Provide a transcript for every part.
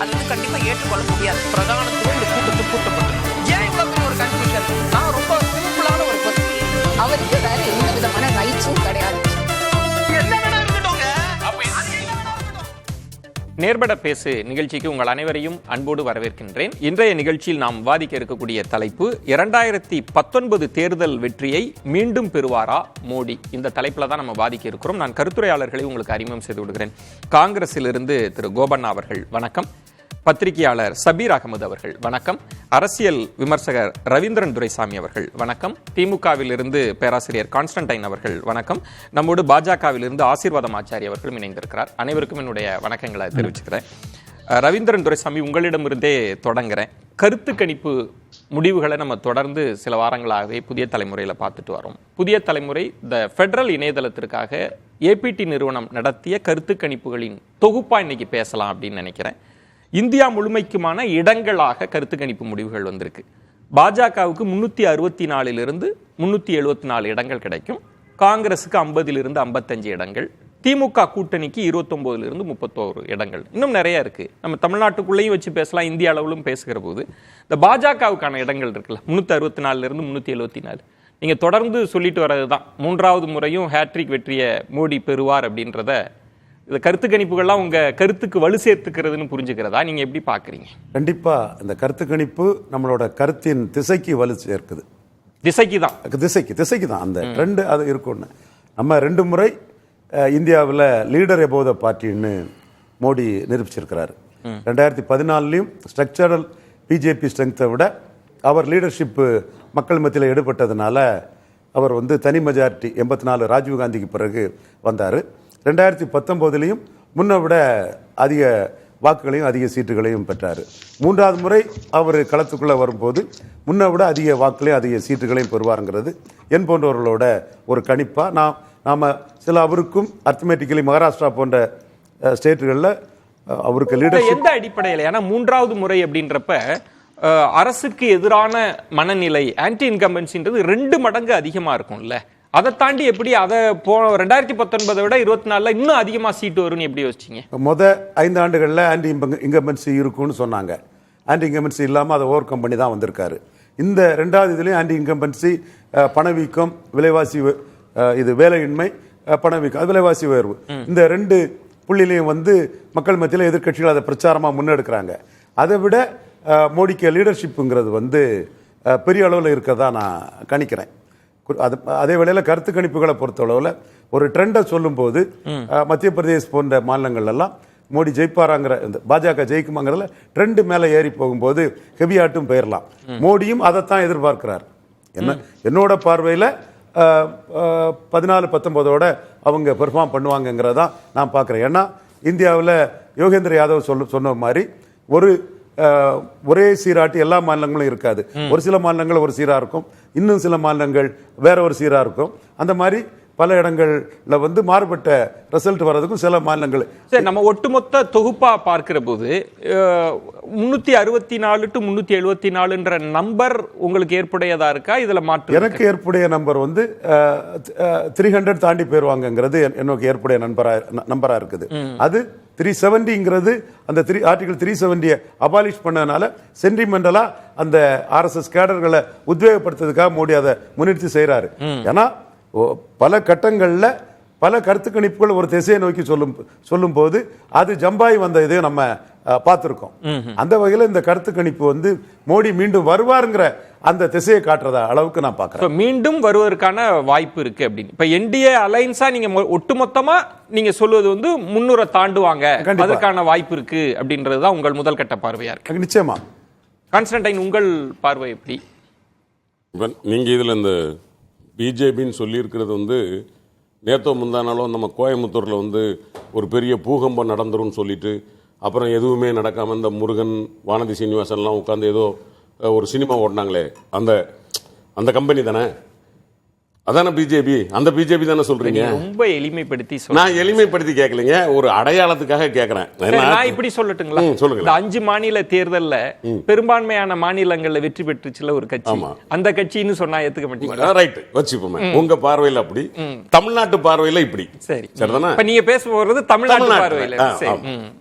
அது வந்து கண்டிப்பா ஏற்றுக்கொள்ள முடியாது. பிரதானத்துவம் இந்த கூட்டத்தில் கூட்டப்பட்டது. ஏன் இவ்வளவு பெரிய ஒரு கன்ஃபியூஷன்? நான் ரொம்ப சிம்பிளான ஒரு பர்சன். அவருக்கு வேற எந்த விதமான ரைட்ஸும் கிடையாது. நேர்பட பேசு நிகழ்ச்சிக்கு உங்கள் அனைவரையும் அன்போடு வரவேற்கின்றேன். இன்றைய நிகழ்ச்சியில் நாம் விவாதிக்க இருக்கக்கூடிய தலைப்பு 2019 தேர்தல் வெற்றியை மீண்டும் பெறுவாரா மோடி? இந்த தலைப்பில் தான் நம்ம விவாதிக்க இருக்கிறோம். நான் கருத்துரையாளர்களை உங்களுக்கு அறிமுகம் செய்து விடுகிறேன். காங்கிரஸிலிருந்து திரு கோபண்ணா அவர்கள் வணக்கம். பத்திரிகையாளர் சபீர் அகமது அவர்கள் வணக்கம். அரசியல் விமர்சகர் ரவீந்திரன் துரைசாமி அவர்கள் வணக்கம். திமுகவிலிருந்து பேராசிரியர் கான்ஸ்டன்டைன் அவர்கள் வணக்கம். நம்மோடு பாஜகவிலிருந்து ஆசீர்வாதம் ஆச்சாரி அவர்களும் இணைந்திருக்கிறார். அனைவருக்கும் என்னுடைய வணக்கங்களை தெரிவிச்சுக்கிறேன். ரவீந்திரன் துரைசாமி, உங்களிடமிருந்தே தொடங்குறேன். கருத்து கணிப்பு முடிவுகளை நம்ம தொடர்ந்து சில வாரங்களாகவே புதிய தலைமுறையில் பார்த்துட்டு வரோம். புதிய தலைமுறை இந்த ஃபெடரல் இணையதளத்திற்காக ஏபிடி நிறுவனம் நடத்திய கருத்து கணிப்புகளின் தொகுப்பா இன்னைக்கு பேசலாம் அப்படின்னு நினைக்கிறேன். இந்தியா முழுமைக்குமான இடங்களாக கருத்து கணிப்பு முடிவுகள் வந்திருக்கு. பாஜகவுக்கு 364 374 இடங்கள் கிடைக்கும். காங்கிரஸுக்கு 50 55 இடங்கள். திமுக கூட்டணிக்கு 29 31 இடங்கள். இன்னும் நிறைய இருக்கு. நம்ம தமிழ்நாட்டுக்குள்ளேயும் வச்சு பேசலாம், இந்திய அளவிலும் பேசுகிற போது இந்த பாஜகவுக்கான இடங்கள் இருக்குல்ல, 364 374. நீங்க தொடர்ந்து சொல்லிட்டு வர்றதுதான், 3வது முறையும் ஹேட்ரிக் வெற்றியை மோடி பெறுவார் அப்படின்றத. இந்த கருத்து கணிப்புகள்லாம் உங்க கருத்துக்கு வலு சேர்த்துக்கிறதுன்னு புரிஞ்சுக்கிறதா? நீங்க எப்படி பாக்குறீங்க? கண்டிப்பா இந்த கருத்து கணிப்பு நம்மளோட கருத்தின் திசைக்கு வலு சேர்க்குது. திசைக்கு தான் அந்த ட்ரெண்ட் அது இருக்கும்னு. நம்ம 2 முறை இந்தியாவில் லீடர் எபோவ் த பார்ட்டின்னு மோடி நிரூபிச்சிருக்கிறாரு. 2014 ஸ்ட்ரக்சரல் பிஜேபி ஸ்ட்ரெங்த்தை விட அவர் லீடர்ஷிப்பு மக்கள் மத்தியில் ஈடுபட்டதுனால அவர் தனி மெஜாரிட்டி 84 ராஜீவ்காந்திக்கு பிறகு வந்தார். 2019 முன்னை விட அதிக வாக்குகளையும் அதிக சீட்டுகளையும் பெற்றார். 3வது முறை அவர் களத்துக்குள்ளே வரும்போது முன்னை விட அதிக வாக்குகளையும் அதிக சீட்டுகளையும் பெறுவாருங்கிறது என் போன்றவர்களோட ஒரு கணிப்பாக நாம் சில அவருக்கும் அர்த்தமேட்டிக்கலி மகாராஷ்டிரா போன்ற ஸ்டேட்டுகளில் அவருக்கு லீடர் எந்த அடிப்படையில்? ஏன்னா 3வது முறை அப்படின்றப்ப அரசுக்கு எதிரான மனநிலை, ஆன்டி இன்கம்பன்சின்றது 2 மடங்கு அதிகமாக இருக்கும்ல. அதை தாண்டி எப்படி அதை 2019 விட 24 இன்னும் அதிகமா சீட்டு வரும்னு எப்படி யோசிச்சீங்க? 5 ஆண்டுகளில் ஆன்டி இன்கம்பன்சி இருக்கும்னு சொன்னாங்க. ஆன்டி இன்கம்பன்சி இல்லாமல் அதை ஓவர் கம் பண்ணி தான் வந்திருக்காரு. இந்த 2வது இதுலேயும் ஆன்டி இன்கம்பன்சி, பணவீக்கம், விலைவாசி, இது வேலையின்மை, பணவீக்கம், அது விலைவாசி உயர்வு, இந்த 2 புள்ளிலையும் மக்கள் மத்தியில் எதிர்கட்சிகள் அதை பிரச்சாரமாக முன்னெடுக்கிறாங்க. அதை விட மோடிக்கு லீடர்ஷிப்புங்கிறது பெரிய அளவில் இருக்கிறதா நான் கணிக்கிறேன். அதே வேளையில் கருத்து கணிப்புகளை பொறுத்தளவில் ஒரு ட்ரெண்டை சொல்லும் போது மத்திய பிரதேஷ் போன்ற மாநிலங்கள் எல்லாம் மோடி ஜெயிப்பாராங்கிற, இந்த பாஜக ஜெயிக்குமாங்கிறதுல ட்ரெண்டு மேலே ஏறி போகும்போது ஹெவியாட்டும் போயிடலாம். மோடியும் அதைத்தான் எதிர்பார்க்கிறார். என்னோட பார்வையில் 14-19 அவங்க பெர்ஃபார்ம் பண்ணுவாங்கங்கிறதான் நான் பார்க்குறேன். ஏன்னா இந்தியாவில் யோகேந்திர யாதவ் சொன்ன மாதிரி ஒரே சீராட்டி எல்லா மாநிலங்களும் இருக்காது. ஒரு சில மாநிலங்கள் ஒரு சீரா இருக்கும், இன்னும் சில மாநிலங்கள் வேற ஒரு சீரா இருக்கும். அந்த மாதிரி பல இடங்கள்ல மாறுபட்ட ரிசல்ட் வர்றதுக்கும் சில மாநிலங்கள். சரி, நம்ம ஒட்டுமொத்த தொகுப்பா பார்க்கிற போது 364 to 374 நம்பர் உங்களுக்கு ஏற்புடையதா இருக்கா? இதுல மாற்று எனக்கு ஏற்புடைய நம்பர் 300 தாண்டி போயிருவாங்கிறது எனக்கு ஏற்புடைய நம்பரா இருக்குது. அது 370ங்கிறது அந்த ஆர்டிகல் 370 அபாலிஷ் பண்ணதுனால சென்டிமெண்டலா அந்த RSS கேடர்களை உத்வேகப்படுத்துறதுக்காக மோடி அதை முன்னிறுத்தி செய்யறாரு. ஏன்னா பல கட்டங்கள்ல பல கருத்து கணிப்புகள் ஒரு திசையை நோக்கி சொல்லும் போது அது ஜம்பாய் வந்த இதையும் நம்ம பார்த்திருக்கோம். அந்த வகையில் இந்த கருத்து கணிப்பு மோடி மீண்டும் வருவாருங்கிற அந்த திசையை காட்டுறதா அளவுக்கு நான் பார்க்கிறேன். மீண்டும் வருவதற்கான வாய்ப்பு இருக்கு அப்படின்னு. இப்ப என்டிஏ அலைன்ஸா நீங்க ஒட்டுமொத்தமா நீங்க சொல்வது 300 தாண்டுவாங்க, அதற்கான வாய்ப்பு இருக்கு அப்படின்றதுதான் உங்கள் முதல் கட்ட பார்வையா இருக்கு. நிச்சயமா. கான்ஸ்டன்டைன், உங்கள் பார்வை எப்படி? நீங்க இதுல இந்த பிஜேபின்னு சொல்லியிருக்கிறது நேத்தோ முந்தானாலும் நம்ம கோயம்புத்தூரில் ஒரு பெரிய பூகம்பம் நடந்துரும்னு சொல்லிட்டு அப்புறம் எதுவுமே நடக்காமல் இந்த முருகன், வானதி சீனிவாசன்லாம் உட்காந்து ஏதோ ஒரு சினிமா ஓடினாங்களே, அந்த கம்பெனி தானே? அதான பிஜேபி? அந்த பிஜேபி தானே சொல்றீங்க? ரொம்ப எளிமைப்படுத்தி நான் எளிமைப்படுத்தி கேட்கலீங்க, ஒரு அடையாளத்துக்காக கேட்கிறேன். நான் இப்படி சொல்லட்டுங்களா? சொல்லுங்க. இந்த 5 மாநில தேர்தல்ல பெரும்பான்மையான மாநிலங்கள்ல வெற்றி பெற்றுச்சுல ஒரு கட்சி, அந்த கட்சின்னு சொன்னா ஏத்துக்க மாட்டீங்களா? ரைட், வச்சுப்போமே. உங்க பார்வையில் அப்படி, தமிழ்நாட்டு பார்வையில் இப்படி. சரி, சரிதானே? இப்ப நீங்க பேச போறது தமிழ்நாட்டு பார்வையில்.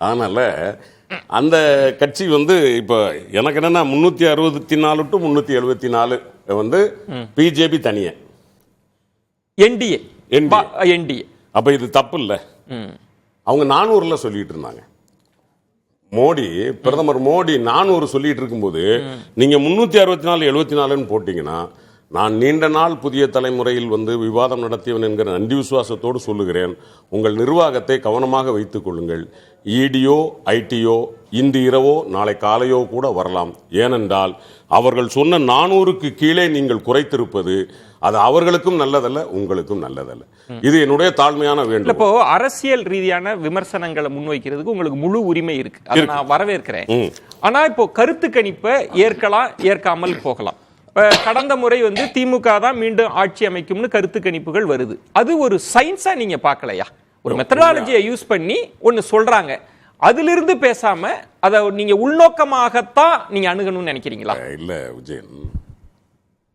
அதனால அந்த கட்சி வந்து இப்ப எனக்கு என்னன்னா 364 டு 374 வந்து பிஜேபி தனியே என்டிஏ. அப்ப இது தப்பு இல்ல. அவங்க 400ல சொல்லிட்டு இருந்தாங்க. மோடி, பிரதமர் மோடி 400 சொல்லிட்டு இருக்கும்போது நீங்க 364 74ன்னு போட்டீங்கன்னா, நான் நீண்ட நாள் புதிய தலைமுறையில் வந்து விவாதம் நடத்தியவன் என்கிற நன்றி விசுவாசத்தோடு சொல்லுகிறேன், உங்கள் நிர்வாகத்தை கவனமாக வைத்துக் கொள்ளுங்கள். இடியோ ஐடியோ இன்று இரவோ நாளை காலையோ கூட வரலாம். ஏனென்றால் அவர்கள் சொன்ன 400க்கு கீழே நீங்கள் குறைத்திருப்பது அது அவர்களுக்கும் நல்லதல்ல, உங்களுக்கும் நல்லதல்ல. இது என்னுடைய தாழ்மையான வேண்டும். இப்போ அரசியல் ரீதியான விமர்சனங்களை முன்வைக்கிறதுக்கு உங்களுக்கு முழு உரிமை இருக்கு, அதை நான் வரவேற்கிறேன். ஆனா இப்போ கருத்து கணிப்பை ஏற்கலாம், ஏற்காமல் போகலாம். கடந்த முறை வந்து திமுக தான் மீண்டும் ஆட்சி அமைக்கும்னு கருத்து கணிப்புகள் வருது. அது ஒரு சயின்ஸா நீங்க பார்க்கலையா? ஒரு மெத்தடாலஜியை யூஸ் பண்ணி ஒன்னு சொல்றாங்க, அதிலிருந்து பேசாம அதை நீங்க உள்நோக்கமாகத்தான் நீங்க அணுகணும்னு நினைக்கிறீங்களா? இல்ல விஜயன்,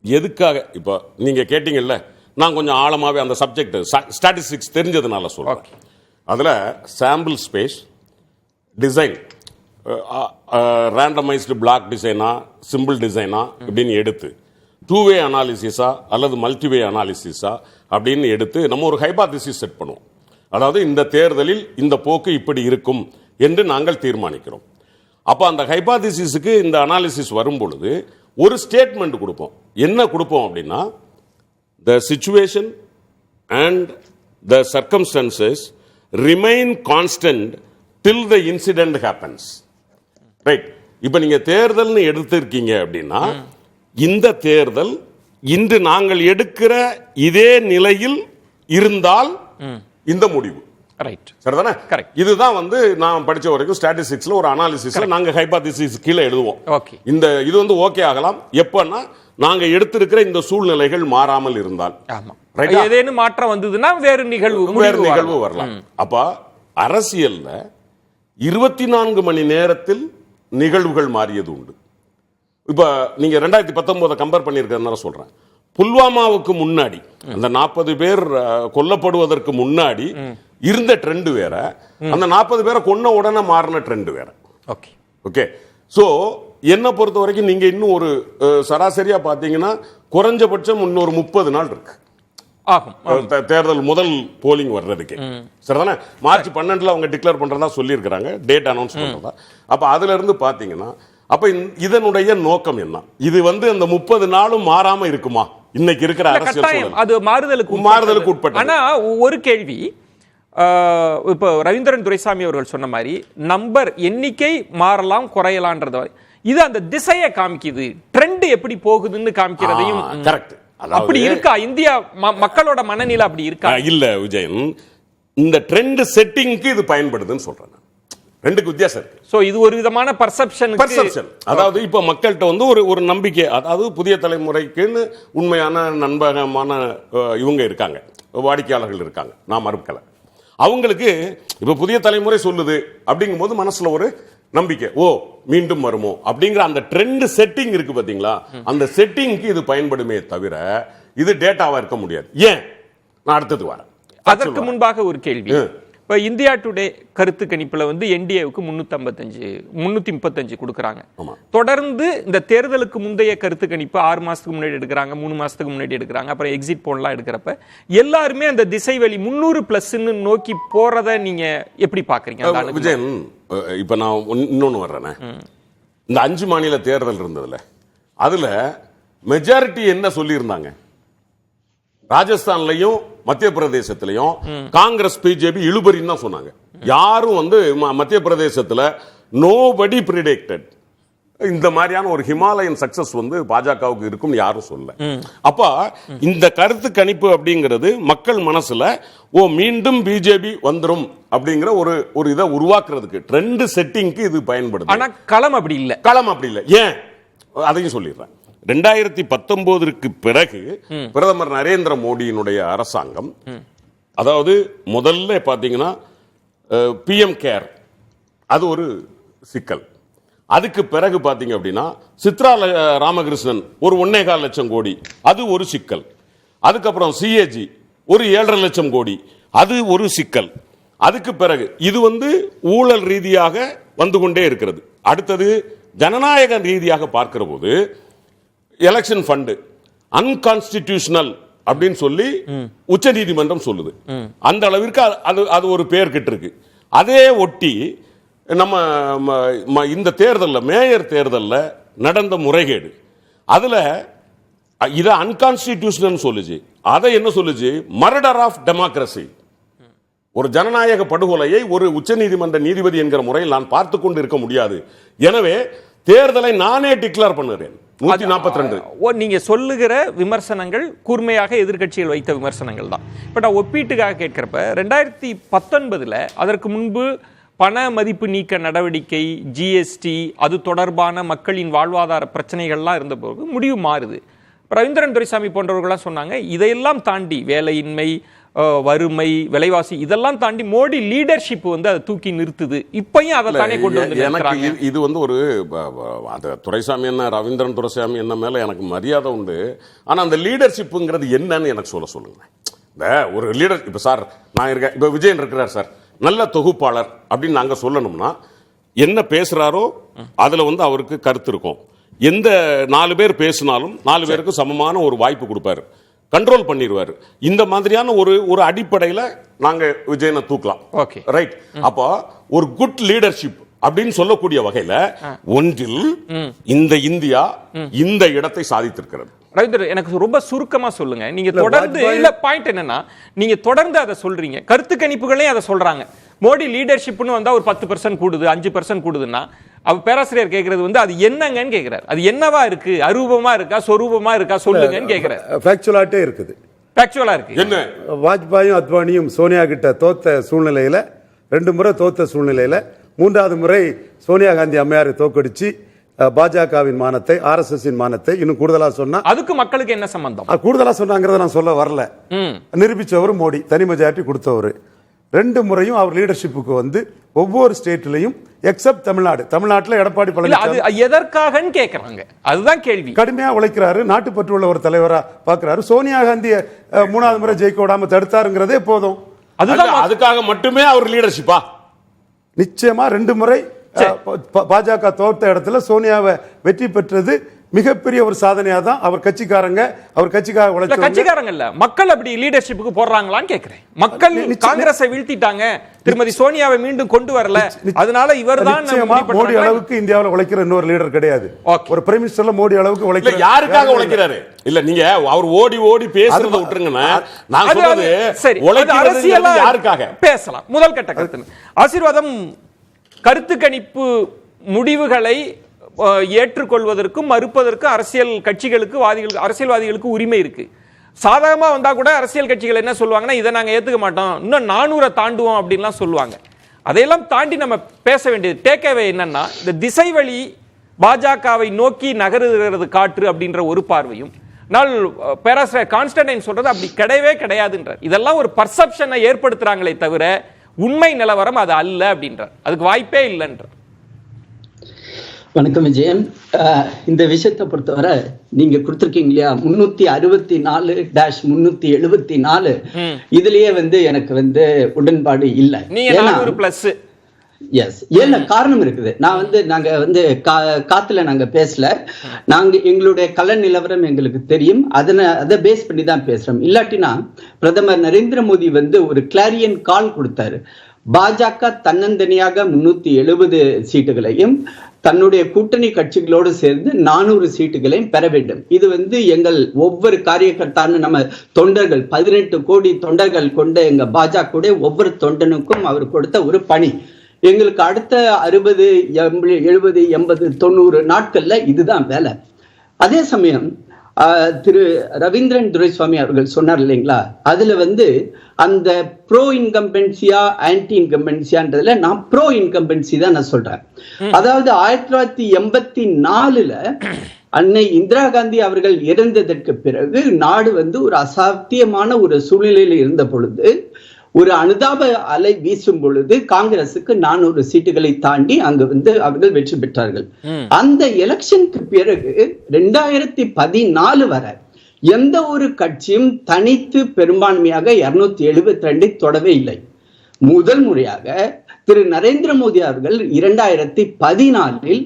எதுக்காக இப்ப நீங்க கேட்டீங்கல்ல, நான் கொஞ்சம் ஆழமாவே அந்த சப்ஜெக்ட் ஸ்டாட்டிஸ்டிக்ஸ் தெரிஞ்சதுனால சொல்றேன். அதுல sample space design, randomized block டிசைனா சிம்பிள் டிசைனா அப்படின்னு எடுத்து 2-வே அனாலிசிஸா அல்லது மல்டிவே அனாலிசிஸா அப்படின்னு எடுத்து நம்ம ஒரு ஹைபாதிசிஸ் செட் பண்ணுவோம். அதாவது இந்த தேர்தலில் இந்த போக்கு இப்படி இருக்கும் என்று நாங்கள் தீர்மானிக்கிறோம். அப்ப அந்த ஹைபாதிசிஸுக்கு இந்த அனாலிசிஸ் வரும் பொழுது ஒரு ஸ்டேட்மெண்ட் கொடுப்போம். என்ன கொடுப்போம் அப்படின்னா, the situation and the circumstances remain constant till the incident happens. Right. இப்ப நீங்க தேர்தல்னு எடுத்திருக்கீங்க அப்படின்னா, இந்த தேர்தல் இன்று நாங்கள் எடுக்கிற இதே நிலையில் இருந்தால் இந்த முடிவு. ரைட். சரிதானே? கரெக்ட். இதுதான் வந்து நான் படிச்ச வரைக்கும் ஸ்டாட்டிஸ்டிக்ஸ்ல ஒரு அனாலிசிஸ்ல நாங்க ஹைபாதிசிஸ் கீழே எழுதுவோம். ஓகே. இந்த இது வந்து ஓகே ஆகலாம் எப்பன்னா நாங்க எடுத்திருக்கிற இந்த சூழ்நிலைகள் மாறாமல் இருந்தால். ஆமா. ஏதேனும் மாற்றம் வந்ததுன்னா வேறு நிகழ்வு வரலாம். அப்ப அரசியல்ல 24 மணி நேரத்தில் நிகழ்வுகள் மாறியது உண்டு. இப்ப நீங்க 2019 கம்பேர் பண்ணிருக்கிறதுனால சொல்றேன். புல்வாமாவுக்கு முன்னாடி அந்த 40 பேர் கொல்லப்படுவதற்கு முன்னாடி இருந்த ட்ரெண்ட் வேற, அந்த 40 பேரை கொன்ன உடனே மாறின ட்ரெண்ட் வேற. ஓகே. ஓகே. சோ என்ன பொறுத்த வரைக்கும் நீங்க இன்னும் ஒரு சராசரியா பாத்தீங்கன்னா குறைஞ்சபட்சம் இன்னொரு 30 நாள் இருக்கு தேர்தல் முதல் போலிங் வர்றதுக்கு. சரிதானே? மார்ச் 12 அவங்க டிக்ளேர் பண்றதா சொல்லி இருக்காங்க, டேட் அனௌன்ஸ் பண்றதா. அப்ப அதுல இருந்து பாத்தீங்கன்னா, அப்ப இதனுடைய நோக்கம் என்ன? இது வந்து அந்த 30 நாளும் மாறாம இருக்குமா? இன்னைக்கு இருக்கிற அரசியல் சூழல் அது மாறுதலுக்கு உட்பட்ட. ஆனா ஒரு கேள்வி, இப்போ ரவீந்திரன் துரைசாமி அவர்கள் சொன்ன மாதிரி நம்பர் எண்ணிக்கை மாறலாம் குறையலாம்ன்றத இது அந்த திசையை காமிக்குது, ட்ரெண்ட் எப்படி போகுதுன்னு காமிக்கிறதையும். கரெக்ட். அப்படி இருக்கா இந்தியா மக்களோட மனநிலை? அப்படி இருக்கா? இல்ல விஜயன், இந்த ட்ரெண்ட் செட்டிங்க்கு இது பயன்படுதுன்னு சொல்றேன். ரெண்டுக்கு வித்தியாசம் இருக்கு. சோ இது ஒரு விதமான பர்செப்ஷன். அதாவது இப்ப மக்கள்கிட்ட வந்து ஒரு நம்பிக்கை, அதாவது புதிய தலைமுறைக்குன்னு உண்மையான நண்பகமான இவங்க இருக்காங்க, வாடிக்கையாளர்கள் இருக்காங்க, நான் மறுக்கல. அவங்களுக்கு இப்ப புதிய தலைமுறை சொல்லுது அப்படிங்கும் போது மனசுல ஒரு நம்பிக்கை, ஓ மீண்டும் வருமோ அப்படிங்கிற அந்த ட்ரெண்ட் செட்டிங் இருக்கு பாத்தீங்களா, அந்த செட்டிங்க்கு இது பயன்படுமே தவிர இது டேட்டாவா இருக்க முடியாது. ஏன்? நான் அடுத்தது வரேன். அதற்கு முன்பாக ஒரு கேள்வி. இப்ப இந்தியா டுடே கருத்து கணிப்புல வந்து என்டிஏவுக்கு 335 கொடுக்கறாங்க. தொடர்ந்து இந்த தேர்தலுக்கு முந்தைய கருத்து கணிப்பு 6 மாசத்துக்கு முன்னாடி எடுக்கிறாங்க, 3 மாசத்துக்கு முன்னாடி எடுக்கிறாங்க, அப்புறம் எக்ஸிட் போல்லாம் எடுக்கிறப்ப எல்லாருமே அந்த திசை வழி 300+ நோக்கி போறத நீங்க எப்படி பாக்குறீங்க? விஜயன், இப்ப நான் இன்னொன்னு வர்றேன். இந்த 5 மாநில தேர்தல் இருந்ததுல அதுல மெஜாரிட்டி என்ன சொல்லி இருந்தாங்க? ராஜஸ்தான்லயும் மத்திய பிரதேசத்திலையும் காங்கிரஸ் பிஜேபி இழுபறின்னு தான் சொன்னாங்க. யாரும் வந்து மத்திய பிரதேசத்துல நோபடி பிரிடிக்டட் இந்த மாதிரியான ஒரு ஹிமாலயன் சக்சஸ் வந்து பாஜகவுக்கு இருக்கும் யாரும் சொல்ல. அப்ப இந்த கருத்து கணிப்பு அப்படிங்கிறது மக்கள் மனசுல ஓ மீண்டும் பிஜேபி வந்துரும் அப்படிங்கிற ஒரு இதை உருவாக்குறதுக்கு ட்ரெண்ட் செட்டிங்க்கு இது பயன்படுது. ஆனா களம் அப்படி இல்ல. களம் அப்படி இல்ல. ஏன்? அதையும் சொல்லிடுறேன். 2019க்கு பிறகு பிரதமர் நரேந்திர மோடியினுடைய அரசாங்கம், அதாவது முதல்ல பாத்தீங்கன்னா PM கேர் அது ஒரு சிக்கல். அதுக்கு பிறகு பாத்தீங்க அப்படின்னா சித்ரா ராமகிருஷ்ணன் ஒரு 1.25 லட்சம் கோடி அது ஒரு சிக்கல். அதுக்கப்புறம் CAG ஒரு 7.5 லட்சம் கோடி அது ஒரு சிக்கல். அதுக்கு பிறகு இது வந்து ஊழல் ரீதியாக வந்து கொண்டே இருக்கிறது. அடுத்தது ஜனநாயக ரீதியாக பார்க்கிற போது எலெக்ஷன் ஃபண்ட் அன்கான்ஸ்டிடியூஷனல் அப்படின்னு சொல்லி உச்ச நீதிமன்றம் சொல்லுது. அந்த அளவிற்கு அது ஒரு பெயர் கிட்ட இருக்கு. அதே ஒட்டி நம்ம இந்த தேர்தலில் மேயர் தேர்தலில் நடந்த முறைகேடு அதுல இதை அன்கான்ஸ்டிடியூஷனல் சொல்லுச்சு. அதை என்ன சொல்லுச்சு? Murder of democracy. ஒரு ஜனநாயக படுகொலையை ஒரு உச்சநீதிமன்ற நீதிபதி என்கிற முறையில் நான் பார்த்து கொண்டு இருக்க முடியாது. எனவே தேர்தலை நானே டிக்ளேர் பண்ணுறேன். 142 நீங்க சொல்லுகிற விமர்சனங்கள் கூர்மையாக எதிர்க்கட்சிகள் வைத்த விமர்சனங்கள் தான். இப்ப நான் ஒப்பீட்டுக்காக கேட்கிறப்ப 2019 அதற்கு முன்பு பண மதிப்பு நீக்க நடவடிக்கை, ஜிஎஸ்டி, அது தொடர்பான மக்களின் வாழ்வாதார பிரச்சனைகள்லாம் இருந்த போது முடிவு மாறுது. ரவீந்திரன் துரைசாமி போன்றவர்கள்லாம் சொன்னாங்க, இதையெல்லாம் தாண்டி வேலையின்மை, வறுமை, விலைவாசி இதெல்லாம் தாண்டி மோடி லீடர்ஷிப் வந்து அதை தூக்கி நிறுத்துது. இப்பயும் அதை தானே கொண்டு வந்து எனக்கு இது வந்து ஒரு துரைசாமி என்ன, ரவீந்திரன் துரைசாமி என்ன மேல எனக்கு மரியாதை உண்டு. ஆனா அந்த லீடர்ஷிப்புங்கிறது என்னன்னு எனக்கு சொல்லுங்க. இந்த ஒரு லீடர், இப்ப சார் நான் இருக்கேன், இப்ப விஜயன் இருக்கிறார் சார், நல்ல தொகுப்பாளர் அப்படின்னு நாங்க சொல்லணும்னா என்ன பேசுறாரோ அதுல வந்து அவருக்கு கருத்து இருக்கும். எந்த 4 பேர் பேசினாலும் 4 பேருக்கு சமமான ஒரு வாய்ப்பு கொடுப்பாரு, கண்ட்ரோல் பண்ணிடுவாரு. இந்த மாதிரியான ஒரு அடிப்படையில் நாங்க விஜயனை தூக்கலாம். Okay, right. அப்போ ஒரு குட் லீடர்ஷிப் அப்படின்னு சொல்லக்கூடிய வகையில ஒன்றில் இந்த இந்தியா இந்த இடத்தை சாதித்திருக்கிறது. ரவீந்திரன், எனக்கு ரொம்ப சுருக்கமா சொல்லுங்க. நீங்க தொடர்ந்து இல்ல பாயிண்ட் என்னன்னா, நீங்க தொடர்ந்து அதை சொல்றீங்க, கருத்து கணிப்புகளே அதை சொல்றாங்க. மோடி லீடர்ஷிப்னு வந்தா ஒரு 10% கூடுது, 5% கூடுதுன்னா அவ பேராசிரியர் கேட்கறது வந்து அது என்னங்கன்னு கேட்கிறார். அது என்னவா இருக்கு? அரூபமா இருக்கா, சொரூபமா இருக்கா, சொல்லுங்கன்னு கேட்கிறார். ஃபேக்சுவலாட்டே இருக்குது. ஃபேக்சுவலா இருக்கு. என்ன வாஜ்பாயும் அத்வானியும் சோனியா கிட்ட தோத்த சூழ்நிலையில, 2 முறை தோத்த சூழ்நிலையில 3வது முறை சோனியா காந்தி அம்மையாரை தோக்கடிச்சு பாஜகவின் மானத்தை, ஆர்எஸ்எஸ் மானத்தை இன்னும் கூடுதலா சொன்னா, அதுக்கு மக்களுக்கு என்ன சம்பந்தம்? கூடுதலா சொன்னாங்கிறத நான் சொல்ல வரல. நிரூபிச்சவர் மோடி, தனி மெஜாரிட்டி கொடுத்தவர். 2 முறையும் அவர் லீடர்ஷிப்புக்கு வந்து ஒவ்வொரு ஸ்டேட்லயும் எக்ஸப்ட் தமிழ்நாட்டில் எடப்பாடி பழனிசாமி எதற்காகன்னு கேட்கறாங்க. அதுதான் கேள்வி. கடுமையா உழைக்கிறாரு, நாட்டுப்பற்று உள்ள ஒரு தலைவரா பாக்குறாரு. சோனியா காந்தி 3வது முறை ஜெயிக்க விடாம தடுத்தாருங்கிறதே போதும். அதுக்காக மட்டுமே அவர் லீடர்ஷிப்பா? நிச்சயமா 2 முறை பாஜக தோற்ற இடத்துல சோனியாவை வெற்றி பெற்றது மிகப்பெரிய ஒரு சாதனையா தான். அவர் கட்சிக்காக உழைச்ச கட்சிக்காரங்க இல்ல, மக்கள் அப்படி லீடர்ஷிப்புக்கு போடுறாங்களான்னு கேக்குறேன். மக்கள் காங்கிரஸை வீழ்த்திட்டாங்க, திருமதி சோனியாவை மீண்டும் கொண்டு வரல, அதனால இவர் தான். மோடி அளவுக்கு இந்தியாவில் உழைக்கிற இன்னொரு லீடர் கிடையாது. ஒரு பிரைம் மினிஸ்டர்ல மோடி அளவுக்கு உழைக்கிற. யாருக்காக உழைக்கிறாரு? இல்ல நீங்க அவர் ஓடி பேசுறத விட்டுருங்க. நான் சொல்றது சரி, அரசியலா யாருக்காக பேசலாம். முதல் கட்ட கருத்து ஆசீர்வாதம் கருத்து கணிப்பு முடிவுகளை ஏற்றுக்கொள்வதற்கும் மறுப்பதற்கும் அரசியல் கட்சிகளுக்கு, அரசியல்வாதிகளுக்கு உரிமை இருக்கு. சாதாரணமா வந்தா கூட அரசியல் கட்சிகள் என்ன சொல்லுவாங்கன்னா, இதை நாங்க ஏத்துக்க மாட்டோம், இன்னும் 400 தாண்டுவோம் அப்படின்லாம் சொல்லுவாங்க. அதையெல்லாம் தாண்டி நம்ம பேச வேண்டியது டேக்அவே என்னன்னா, இந்த திசை வழி பாஜகவை நோக்கி நகருகிறது காற்று அப்படின்ற ஒரு பார்வையும், நாள் பேராசிரியர் கான்ஸ்டன்டைன் சொல்றது அப்படி கிடையவே கிடையாதுன்றார். இதெல்லாம் ஒரு பர்செப்ஷனை ஏற்படுத்துறாங்களே தவிர உண்மை நிலவரம் அது அல்ல அப்படின்றார். அதுக்கு வாய்ப்பே இல்லைன்றார். வணக்கம் விஜயன். இந்த விஷயத்தை பொறுத்தவரை நீங்க கொடுத்திருக்கீங்க இல்லையா, 364-374 இதுலயே வந்து எனக்கு வந்து உடன்பாடு இல்லை. எஸ், ஏன்னா காரணம் இருக்குது. நாங்க காத்துல நாங்க பேசல, நாங்க எங்களுடைய கள நிலவரம் எங்களுக்கு தெரியும், அதை பேஸ் பண்ணி தான் பேசுறோம். இல்லாட்டினா பிரதமர் நரேந்திர மோடி வந்து ஒரு கிளாரியன் கால் கொடுத்தாரு. பாஜக தன்னந்தனியாக 370 சீட்டுகளையும் தன்னுடைய கூட்டணி கட்சிகளோடு சேர்ந்து 400 சீட்டுகளையும் பெற வேண்டும். இது வந்து எங்கள் ஒவ்வொரு காரியகர்த்தான நம்ம தொண்டர்கள், 18 கோடி தொண்டர்கள் கொண்ட எங்க பாஜக ஒவ்வொரு தொண்டனுக்கும் அவர் கொடுத்த ஒரு பணி. எங்களுக்கு அடுத்த 60, 70, 80, 90 நாட்கள்ல இதுதான் வேலை. அதே சமயம் திரு ரவீந்திரன் துரைசாமி அவர்கள் சொன்னார் இல்லைங்களா, அதுல வந்து அந்த ப்ரோ இன்கம்பென்சியா ஆன்டி இன்கம்பென்சியான்றதுல நான் ப்ரோ இன்கம்பென்சி தான் நான் சொல்றேன். அதாவது 1984 அன்னை இந்திரா காந்தி அவர்கள் இறந்ததற்கு பிறகு நாடு வந்து ஒரு அசாத்தியமான ஒரு சூழ்நிலையில் இருந்த பொழுது, ஒரு அனுதாப அலை வீசும் பொழுது காங்கிரசுக்கு 400 சீட்டுகளை தாண்டி அங்கு வந்து அவர்கள் வெற்றி பெற்றார்கள். அந்த எலெக்ஷனுக்கு பிறகு 2014 வரை எந்த ஒரு கட்சியும் தனித்து பெரும்பான்மையாக 272 தொடவே இல்லை. முதல் முறையாக திரு நரேந்திர மோடி அவர்கள் 2014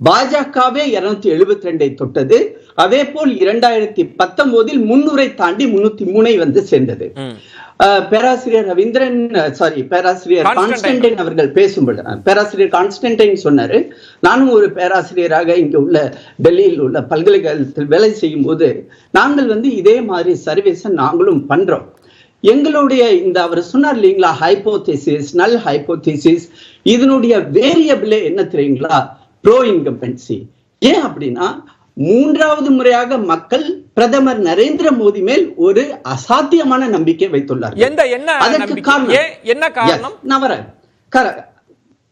பாஜகவே 272 தொட்டது. அதே போல் 2019 300 தாண்டி 303 வந்து சேர்ந்தது. பேராசிரியர் பேராசிரியர் கான்ஸ்டன்டைன் அவர்கள் பேசும்போது பேராசிரியர் கான்ஸ்டன்டைன் சொன்னாரு, நானும் ஒரு பேராசிரியராக இங்க உள்ள டெல்லியில் உள்ள பல்கலைக்கழகத்தில் வேலை செய்யும் போது நாங்கள் வந்து இதே மாதிரி சர்வீஸை நாங்களும் பண்றோம். எங்களுடைய இந்த அவர் சொன்னார் இல்லைங்களா, ஹைபோதேசிஸ், நல் ஹைபோதேசிஸ், இதனுடைய வேரியபிளே என்ன தெரியுங்களா, ப்ரோ இன்கம்பன்சி. ஏன் அப்படின்னா, மூன்றாவது முறையாக மக்கள் பிரதமர் நரேந்திர மோடி மேல் ஒரு அசாத்தியமான நம்பிக்கை வைத்துள்ளார்கள். அதற்கு காரணம்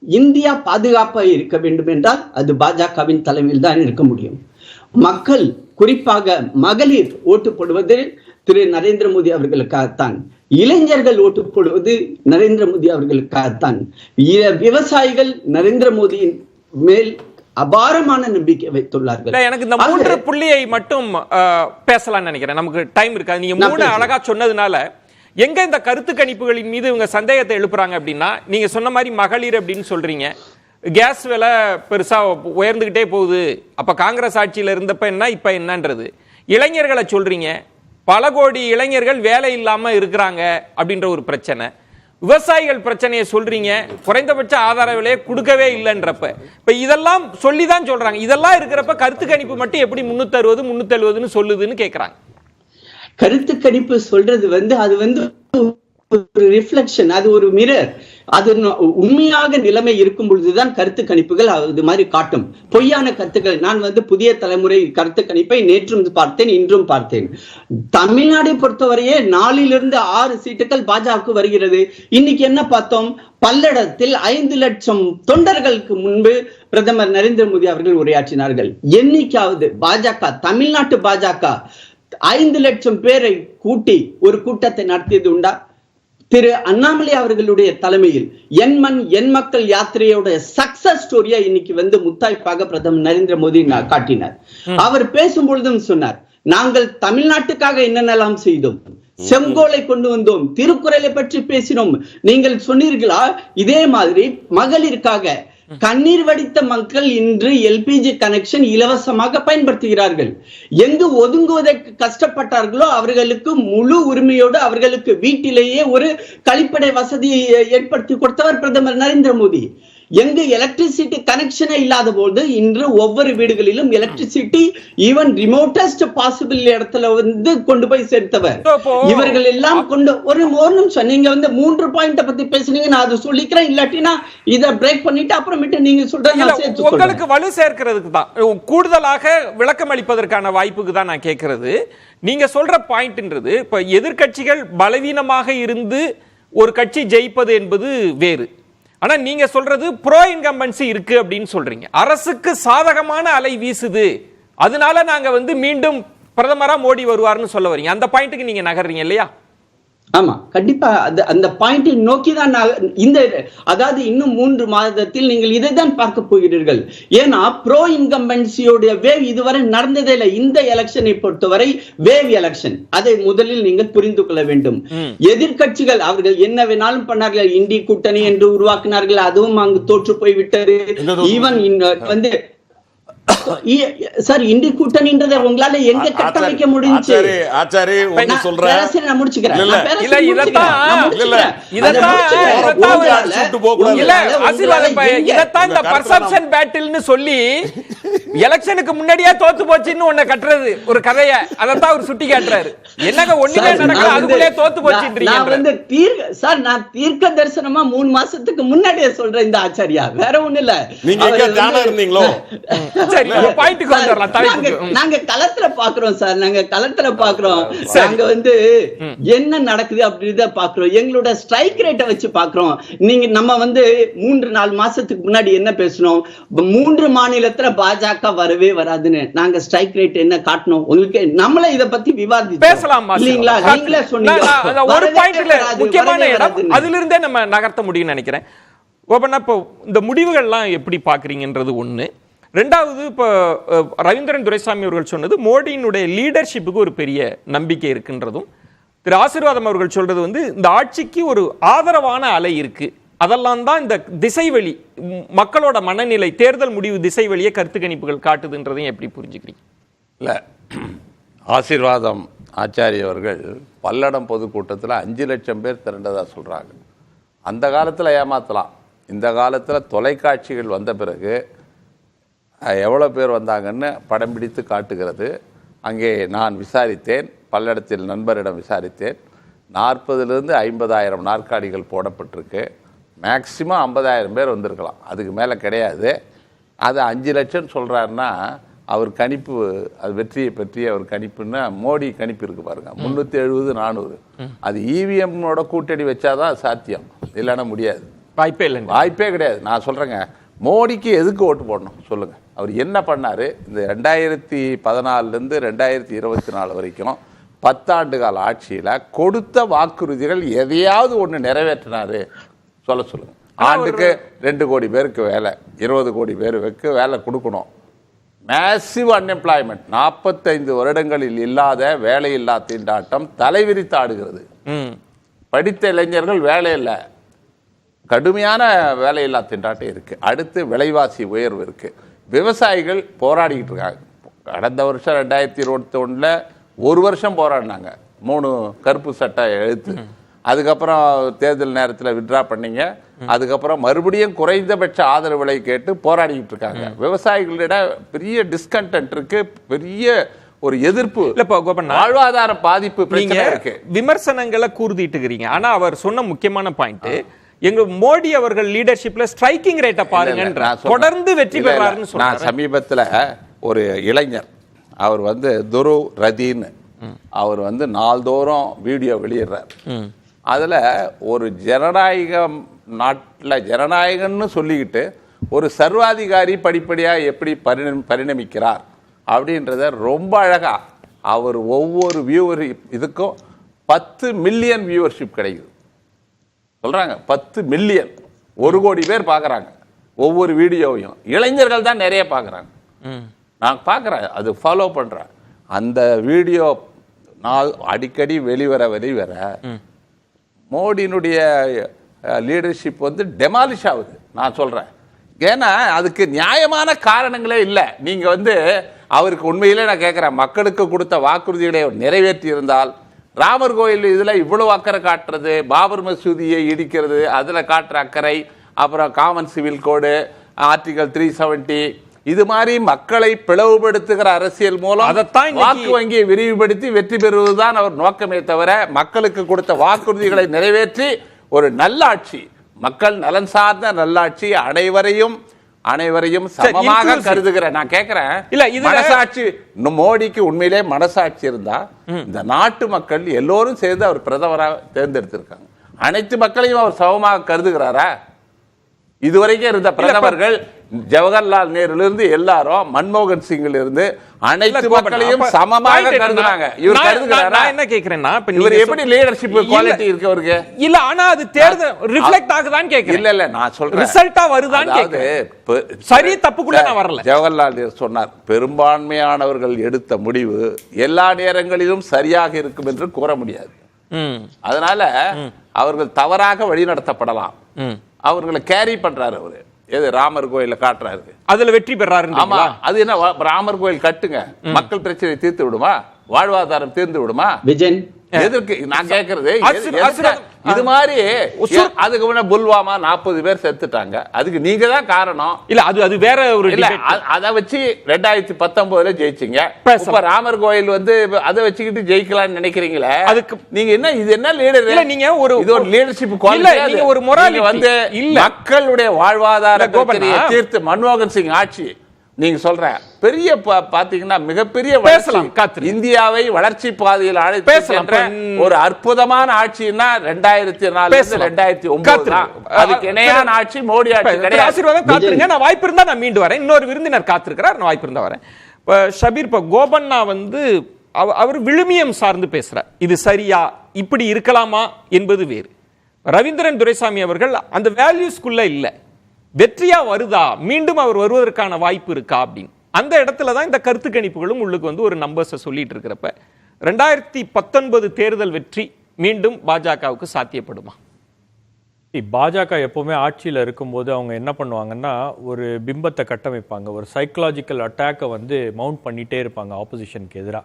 இந்தியா பாதுகாப்பாக இருக்க வேண்டும் என்றால் அது பாஜகவின் தலைமையில் தான் இருக்க முடியும். மக்கள், குறிப்பாக மகளிர் ஓட்டு போடுவது திரு நரேந்திர மோடி அவர்களுக்காகத்தான். இளைஞர்கள் ஓட்டு போடுவது நரேந்திர மோடி அவர்களுக்காகத்தான். விவசாயிகள் நரேந்திர மோடியின் மேல் அபாரமான நம்பிக்கை வைத்துள்ளார்கள். எனக்கு இந்த 3 புள்ளியை மட்டும் பேசலாம்னு நினைக்கிறேன், நமக்கு டைம் இருக்காது. நீங்க 3 அழகா சொன்னதுனால எங்க இந்த கருத்து கணிப்புகளின் மீது இவங்க சந்தேகத்தை எழுப்புறாங்க அப்படின்னா, நீங்க சொன்ன மாதிரி மகளிர் அப்படின்னு சொல்றீங்க, கேஸ் விலை பெருசா உயர்ந்துகிட்டே போகுது, அப்ப காங்கிரஸ் ஆட்சியில இருந்தப்ப என்ன இப்ப என்னன்றது. இளைஞர்களை சொல்றீங்க, பல கோடி இளைஞர்கள் வேலை இல்லாம இருக்கிறாங்க அப்படின்ற ஒரு பிரச்சனை. விவசாயிகள் பிரச்சனையை சொல்றீங்க, குறைந்தபட்ச ஆதார விலையை கொடுக்கவே இல்லைன்றப்ப இப்ப இதெல்லாம் சொல்லிதான் சொல்றாங்க. இதெல்லாம் இருக்கிறப்ப கருத்து கணிப்பு மட்டும் எப்படி 360 370 சொல்லுதுன்னு கேட்கறாங்க. கருத்து கணிப்பு சொல்றது வந்து அது வந்து ஒரு ரிஃப்ளெக்ஷன், அது ஒரு மிரர். அது உண்மையாக நிலைமை இருக்கும் பொழுதுதான் கருத்து கணிப்புகள் அது மாதிரி காட்டும். பொய்யான கருத்துக்கள், நான் வந்து புதிய தலைமுறை கருத்து கணிப்பை நேற்றும் பார்த்தேன், இன்றும் பார்த்தேன். தமிழ்நாடை பொறுத்தவரையே 4 to 6 சீட்டுகள் பாஜக வருகிறது. இன்னைக்கு என்ன பார்த்தோம், பல்லடத்தில் 5 லட்சம் தொண்டர்களுக்கு முன்பு பிரதமர் நரேந்திர மோடி அவர்கள் உரையாற்றினார்கள். என்னைக்காவது பாஜக, தமிழ்நாட்டு பாஜக 5 லட்சம் பேரை கூட்டி ஒரு கூட்டத்தை நடத்தியது உண்டா? திரு அண்ணாமலை அவர்களுடைய தலைமையில் என் மண் என் மக்கள் யாத்திரையோட சக்சஸ் ஸ்டோரியா இன்னைக்கு வந்து முத்தாய்ப்பாக பிரதமர் நரேந்திர மோடி காட்டினார். அவர் பேசும்பொழுதும் சொன்னார், நாங்கள் தமிழ்நாட்டுக்காக என்னென்னலாம் செய்தோம், செங்கோலை கொண்டு வந்தோம், திருக்குறளை பற்றி பேசினோம். நீங்கள் சொன்னீர்களா, இதே மாதிரி மகளிருக்காக கண்ணீர் வடித்த மக்கள் இன்று எல்பிஜி கனெக்ஷன் இலவசமாக பயன்படுத்துகிறார்கள். எங்கு ஒதுங்குவதற்கு கஷ்டப்பட்டார்களோ அவர்களுக்கு முழு உரிமையோடு அவர்களுக்கு வீட்டிலேயே ஒரு கழிப்படை வசதியை ஏற்படுத்தி கொடுத்தவர் பிரதமர் நரேந்திர மோடி. எங்கு எலக்ட்ரிசிட்டி கனெக்ஷனே இல்லாத போது இன்று ஒவ்வொரு வீடுகளிலும் எலக்ட்ரிசிட்டி ஈவன் ரிமோட்டஸ்ட் பாசிபிள் இடத்துல வந்து கொண்டு போய் சேர்த்தவர். இவர்கள் எல்லாம் கொண்டு ஒரு நிமிஷம், நீங்க வந்து 3 பாயிண்ட பத்தி பேசுனீங்க, நான் அதை சொல்லிக்கிறேன், இல்லாட்டினா இதை பிரேக் பண்ணிட்டு அப்புறமேட்டு நீங்க சொல்றது உங்களுக்கு வலு சேர்க்கிறதுக்கு தான், கூடுதலாக விளக்கம் அளிப்பதற்கான வாய்ப்புக்கு தான் நான் கேட்கறது. நீங்க சொல்ற பாயிண்ட்ன்றது, இப்ப எதிர்கட்சிகள் பலவீனமாக இருந்து ஒரு கட்சி ஜெயிப்பது என்பது வேறு. ஆனா நீங்க சொல்றது ப்ரோ இன்கம்பன்சி இருக்கு அப்படின்னு சொல்றீங்க. அரசுக்கு சாதகமான அலை வீசுது, அதனால நாங்க வந்து மீண்டும் பிரதமரா மோடி வருவார்னு சொல்ல வரீங்க. அந்த பாயிண்ட்டுக்கு நீங்க நகர்றீங்க இல்லையா? ஆமா, கண்டிப்பா அந்த பாயிண்டை நோக்கி தான் இந்த, அதாவது இன்னும் 3 மாதத்தில் நீங்கள் இதை தான் பார்க்க போகிறீர்கள். ஏன்னா ப்ரோ இன்கம்பன்சியோட வேவ் இதுவரை நடந்ததே இல்லை. இந்த எலெக்ஷனை பொறுத்தவரை வேவ் எலெக்ஷன், அதை முதலில் நீங்கள் புரிந்து கொள்ள வேண்டும். எதிர்கட்சிகள் அவர்கள் என்ன வேணாலும் பண்ணார்கள், இந்தி கூட்டணி என்று உருவாக்கினார்கள், அதுவும் அங்கு தோற்று போய் விட்டது. ஈவன் வந்து சார், இந்தி கூட்டணின்றதை உங்களால எங்க கட்டமைக்க முடிஞ்சு? சொல்லி எலெக்ஷனுக்கு முன்னாடியே தோத்து போச்சுன்னு ஒண்ணு கட்டுறது ஒரு கதைய, அதைத்தான் அவர் சுட்டி காட்டுறாரு. என்னங்க ஒண்ணுமே நடக்கல, அதுக்குள்ளே தோத்து போச்சுன்றீங்க. சார், நான் தீர்க்க தரிசனமா 3 மாசத்துக்கு முன்னாடியே சொல்றேன் இந்த ஆச்சாரியா, வேற ஒண்ணு இல்ல. நாங்க களத்துல பாக்குறோம் சார், நாங்க களத்துல பாக்குறோம், நாங்க வந்து என்ன நடக்குது அப்படின்றத பாக்குறோம், எங்களோட ஸ்ட்ரைக் ரேட்டை வச்சு பாக்குறோம். நீங்க நம்ம வந்து 3-4 மாசத்துக்கு முன்னாடி என்ன பேசணும், 3 மாநிலத்துல பாஜக வரவே வராதுன்னு நாங்க ஸ்ட்ரைக் ரேட் என்ன காட்டணும் உங்களுக்கு? நம்மளே இத பத்தி விவாதிச்சு பேசலாம் இல்லீங்களா? நீங்களே சொன்னீங்க ஒரு பாயிண்ட்ல முக்கியமான இடம், அதிலிருந்தே நம்ம நகர்த்த முடியும்னு நினைக்கிறேன். இப்போ இந்த முடிவுகள்லாம் எப்படி பாக்குறீங்கன்றது ஒண்ணு. ரெண்டாவது, இப்போ ரவீந்திரன் துரைசாமி அவர்கள் சொன்னது மோடியினுடைய லீடர்ஷிப்புக்கு ஒரு பெரிய நம்பிக்கை இருக்குன்றதும், திரு ஆசீர்வாதம் அவர்கள் சொல்றது வந்து இந்த ஆட்சிக்கு ஒரு ஆதரவான அலை இருக்கு அதெல்லாம் தான் இந்த திசைவெளி மக்களோட மனநிலை தேர்தல் முடிவு திசைவெளியை கருத்து கணிப்புகள் காட்டுதுன்றதையும் எப்படி புரிஞ்சுக்கிறீங்க? இல்லை, ஆசீர்வாதம் ஆச்சாரி அவர்கள் பல்லடம் பொதுக்கூட்டத்தில் 5 லட்சம் பேர் திரண்டதா சொல்கிறாங்க. அந்த காலத்தில் ஏமாற்றலாம், இந்த காலத்தில் தொலைக்காட்சிகள் வந்த பிறகு எவ்வளோ பேர் வந்தாங்கன்னு படம் பிடித்து காட்டுகிறது. அங்கே நான் விசாரித்தேன், பல்லடத்தில் நண்பரிடம் விசாரித்தேன். 40,000 to 50,000 நாற்காலிகள் போடப்பட்டிருக்கு. மேக்சிமம் 50,000 பேர் வந்திருக்கலாம், அதுக்கு மேலே கிடையாது. அது 5 லட்சம் சொல்கிறாருன்னா அவர் கணிப்பு, அது வெற்றியை பற்றி அவர் கணிப்புன்னா மோடி கணிப்பு இருக்கு பாருங்க, 370, 400. அது இவிஎம்மோட கூட்டணி வச்சாதான் சாத்தியம், இல்லைன்னா முடியாது, வாய்ப்பே இல்லை, வாய்ப்பே கிடையாது. நான் சொல்கிறேங்க, மோடிக்கு எதுக்கு ஓட்டு போடணும் சொல்லுங்கள்? அவர் என்ன பண்ணார்? இந்த 2014 to 2024 வரைக்கும் 10 ஆண்டு கால ஆட்சியில் கொடுத்த வாக்குறுதிகள் எதையாவது ஒன்று நிறைவேற்றினாரு சொல்லுங்க. ஆண்டுக்கு 2 கோடி பேருக்கு வேலை, 20 கோடி பேருக்கு வேலை கொடுக்கணும். மேசிவ் அன்எம்ப்ளாய்மெண்ட், 45 வருடங்களில் இல்லாத வேலையில்லா திண்டாட்டம் தலைவிரித்து ஆடுகிறது. படித்த இளைஞர்கள் வேலை இல்லை, கடுமையான வேலையில்லா திண்டாட்டம் இருக்கு. அடுத்து விலைவாசி உயர்வு இருக்கு. விவசாயிகள் போராடிக்கிட்டு இருக்காங்க. கடந்த வருஷம் 2021 1 வருஷம் போராடினாங்க, 3 கருப்பு சட்டை எழுத்து. அதுக்கப்புறம் தேர்தல் நேரத்தில் வித்ட்ரா பண்ணீங்க. அதுக்கப்புறம் மறுபடியும் குறைந்தபட்ச ஆதரவு விலை கேட்டு போராடிக்கிட்டு இருக்காங்க. விவசாயிகளிடம் பெரிய டிஸ்கண்டென்ட் இருக்கு, பெரிய ஒரு எதிர்ப்பு, வாழ்வாதார பாதிப்பு பிரச்சனை இருக்கு. விமர்சனங்களை கூர்திட்டுக்கிறீங்க. ஆனா அவர் சொன்ன முக்கியமான பாயிண்ட், எங்க மோடி அவர்கள் லீடர்ஷிப்ல ஸ்ட்ரைக்கிங் ரேட்டை பாருங்க, தொடர்ந்து வெற்றி பெறாருன்னு சொன்னார். நான் சமீபத்தில் ஒரு இளைஞர், அவர் வந்து துரு ரதின்னு, அவர் வந்து நாள்தோறும் வீடியோ வெளியிடுறார். அதில் ஒரு ஜனநாயகம் நாட்டில் ஜனநாயகம்னு சொல்லிக்கிட்டு ஒரு சர்வாதிகாரி படிப்படியாக எப்படி பரிணமிக்கிறார் அப்படின்றத ரொம்ப அழகாக அவர் ஒவ்வொரு வியூவர் இதுக்கும் 10 மில்லியன் வியூவர்ஷிப் கிடைக்குது சொல்கிறாங்க. 10 மில்லியன், 1 கோடி பேர் பார்க்குறாங்க ஒவ்வொரு வீடியோவையும். இளைஞர்கள் தான் நிறைய பார்க்குறாங்க. நான் பார்க்குறேன், அது ஃபாலோ பண்ணுறேன். அந்த வீடியோ நான் அடிக்கடி வெளிவர மோடியினுடைய லீடர்ஷிப் வந்து டெமாலிஷ் ஆகுது. நான் சொல்கிறேன், ஏன்னா அதுக்கு நியாயமான காரணங்களே இல்லை. நீங்கள் வந்து அவருக்கு உண்மையிலே நான் கேட்குறேன், மக்களுக்கு கொடுத்த வாக்குறுதிகளை நிறைவேற்றி இருந்தால், ராமர் கோயில் இதில் இவ்வளவு அக்கறை காட்டுறது, பாபர் மசூதியை இடிக்கிறது அதில் காட்டுற அக்கறை, அப்புறம் காமன் சிவில் கோடு, ஆர்டிகல் 370, இது மாதிரி மக்களை பிளவுபடுத்துகிற அரசியல் மூலம் வாக்கு வங்கியை விரிவுபடுத்தி வெற்றி பெறுவதுதான் அவர் நோக்கமே தவிர, மக்களுக்கு கொடுத்த வாக்குறுதிகளை நிறைவேற்றி ஒரு நல்லாட்சி, மக்கள் நலன் சார்ந்த நல்லாட்சி, அனைவரையும் சமமாக கருதுகிற. நான் கேட்கிறேன், இல்ல இது மனசாட்சி, மோடிக்கு உண்மையிலே மனசாட்சி இருந்தா இந்த நாட்டு மக்கள் எல்லோரும் சேர்ந்து அவர் பிரதமராக தேர்ந்தெடுத்திருக்காங்க. அனைத்து மக்களையும் அவர் சமமாக கருதுகிறாரா? இதுவரைக்கும் இருந்த பிரதமர்கள் ஜவஹர்லால் நேருலிருந்து எல்லாரும், மன்மோகன் சிங்கில் இருந்து அனைத்து மக்களையும் சமமாக கருதுறாங்க. இவர் கருதுகிறாரா? என்ன கேக்குறேன்னா, இவர் எப்படி லீடர்ஷிப் குவாலிட்டி இருக்கு அவருக்கு? இல்ல, ஆனா அது தேர்தல் ரிஃப்ளெக்ட் ஆகுதான்னு கேக்குறேன். இல்ல நான் சொல்றேன், ரிசல்ட்டா வருதான்னு கேக்குறேன். சரி தப்புக்குள்ள நான் வரல. ஜவஹர்லால் நேரு சொன்னார், பெரும்பான்மையானவர்கள் எடுத்த முடிவு எல்லா நேரங்களிலும் சரியாக இருக்கும் என்று கூற முடியாது. அதனால அவர்கள் தவறாக வழிநடத்தப்படலாம். அவர்களை கேரி பண்றாரு அவரு. எது ராமர் கோயில காட்டுறாரு, அதுல வெற்றி பெறாரு. ஆமா, அது என்ன ராமர் கோயில் கட்டுங்க, மக்கள் பிரச்சனை தீர்த்து விடுமா? வாழ்வாதாரம் தீர்ந்து விடுமா? விஜயன் எதற்கு நான் கேட்கறது? இது மாதிரி அதுக்கு முன்ன புல்வாமா 40 பேர் செத்துட்டாங்க, அதுக்கு நீங்க தான் காரணம். இல்ல அது வேற ஒரு, அதை வச்சு 2019 ஜெயிச்சிங்க. இப்ப ராமர் கோயில் வந்து அதை வச்சுக்கிட்டு ஜெயிக்கலாம்னு நினைக்கிறீங்களே, அதுக்கு நீங்க என்ன, இது என்ன லீடர்? இல்ல நீங்க ஒரு லீடர்ஷிப் குவாலிட்டி, ஒரு மொராலிட்டி வந்து மக்களுடைய வாழ்வாதார பிரச்சனையை தீர்த்து மன்மோகன் சிங் ஆட்சி நீங்க சொல்ற பெரிய பாத்தீங்கன்னா மிகப்பெரிய இந்தியாவை வளர்ச்சி பாதையில் அழைத்து ஒரு அற்புதமான ஆட்சின்னா 2004 2009 அதுக்கு இணையான ஆட்சி மோடி ஆட்சி கிடையாது. ஆசீர்வாதம் காத்துருங்க, நான் வாய்ப்பு இருந்தா நான் மீண்டு வரேன். இன்னொரு விருந்தினர் காத்திருக்கிறார், நான் வாய்ப்பு இருந்தா வரேன். ஷபீர், இப்ப கோபண்ணா வந்து அவர் விழுமியம் சார்ந்து பேசுறார். இது சரியா, இப்படி இருக்கலாமா என்பது வேறு. ரவீந்திரன் துரைசாமி அவர்கள் அந்த வேல்யூஸ்குள்ள இல்ல, வெற்றியா வருதா, மீண்டும் அவர் வருவதற்கான வாய்ப்பு இருக்கா அப்படின்னு அந்த இடத்துல தான் இந்த கருத்து கணிப்புகளும் உள்ளுக்கு வந்து ஒரு நம்பர்ஸை சொல்லிட்டு இருக்கிறப்ப 2019 தேர்தல் வெற்றி மீண்டும் பாஜகவுக்கு சாத்தியப்படுமா? பாஜக எப்பவுமே ஆட்சியில் இருக்கும்போது அவங்க என்ன பண்ணுவாங்கன்னா ஒரு பிம்பத்தை கட்டமைப்பாங்க, ஒரு சைக்கலாஜிக்கல் அட்டாக்கை வந்து மவுண்ட் பண்ணிட்டே இருப்பாங்க ஆப்போசிஷனுக்கு எதிராக.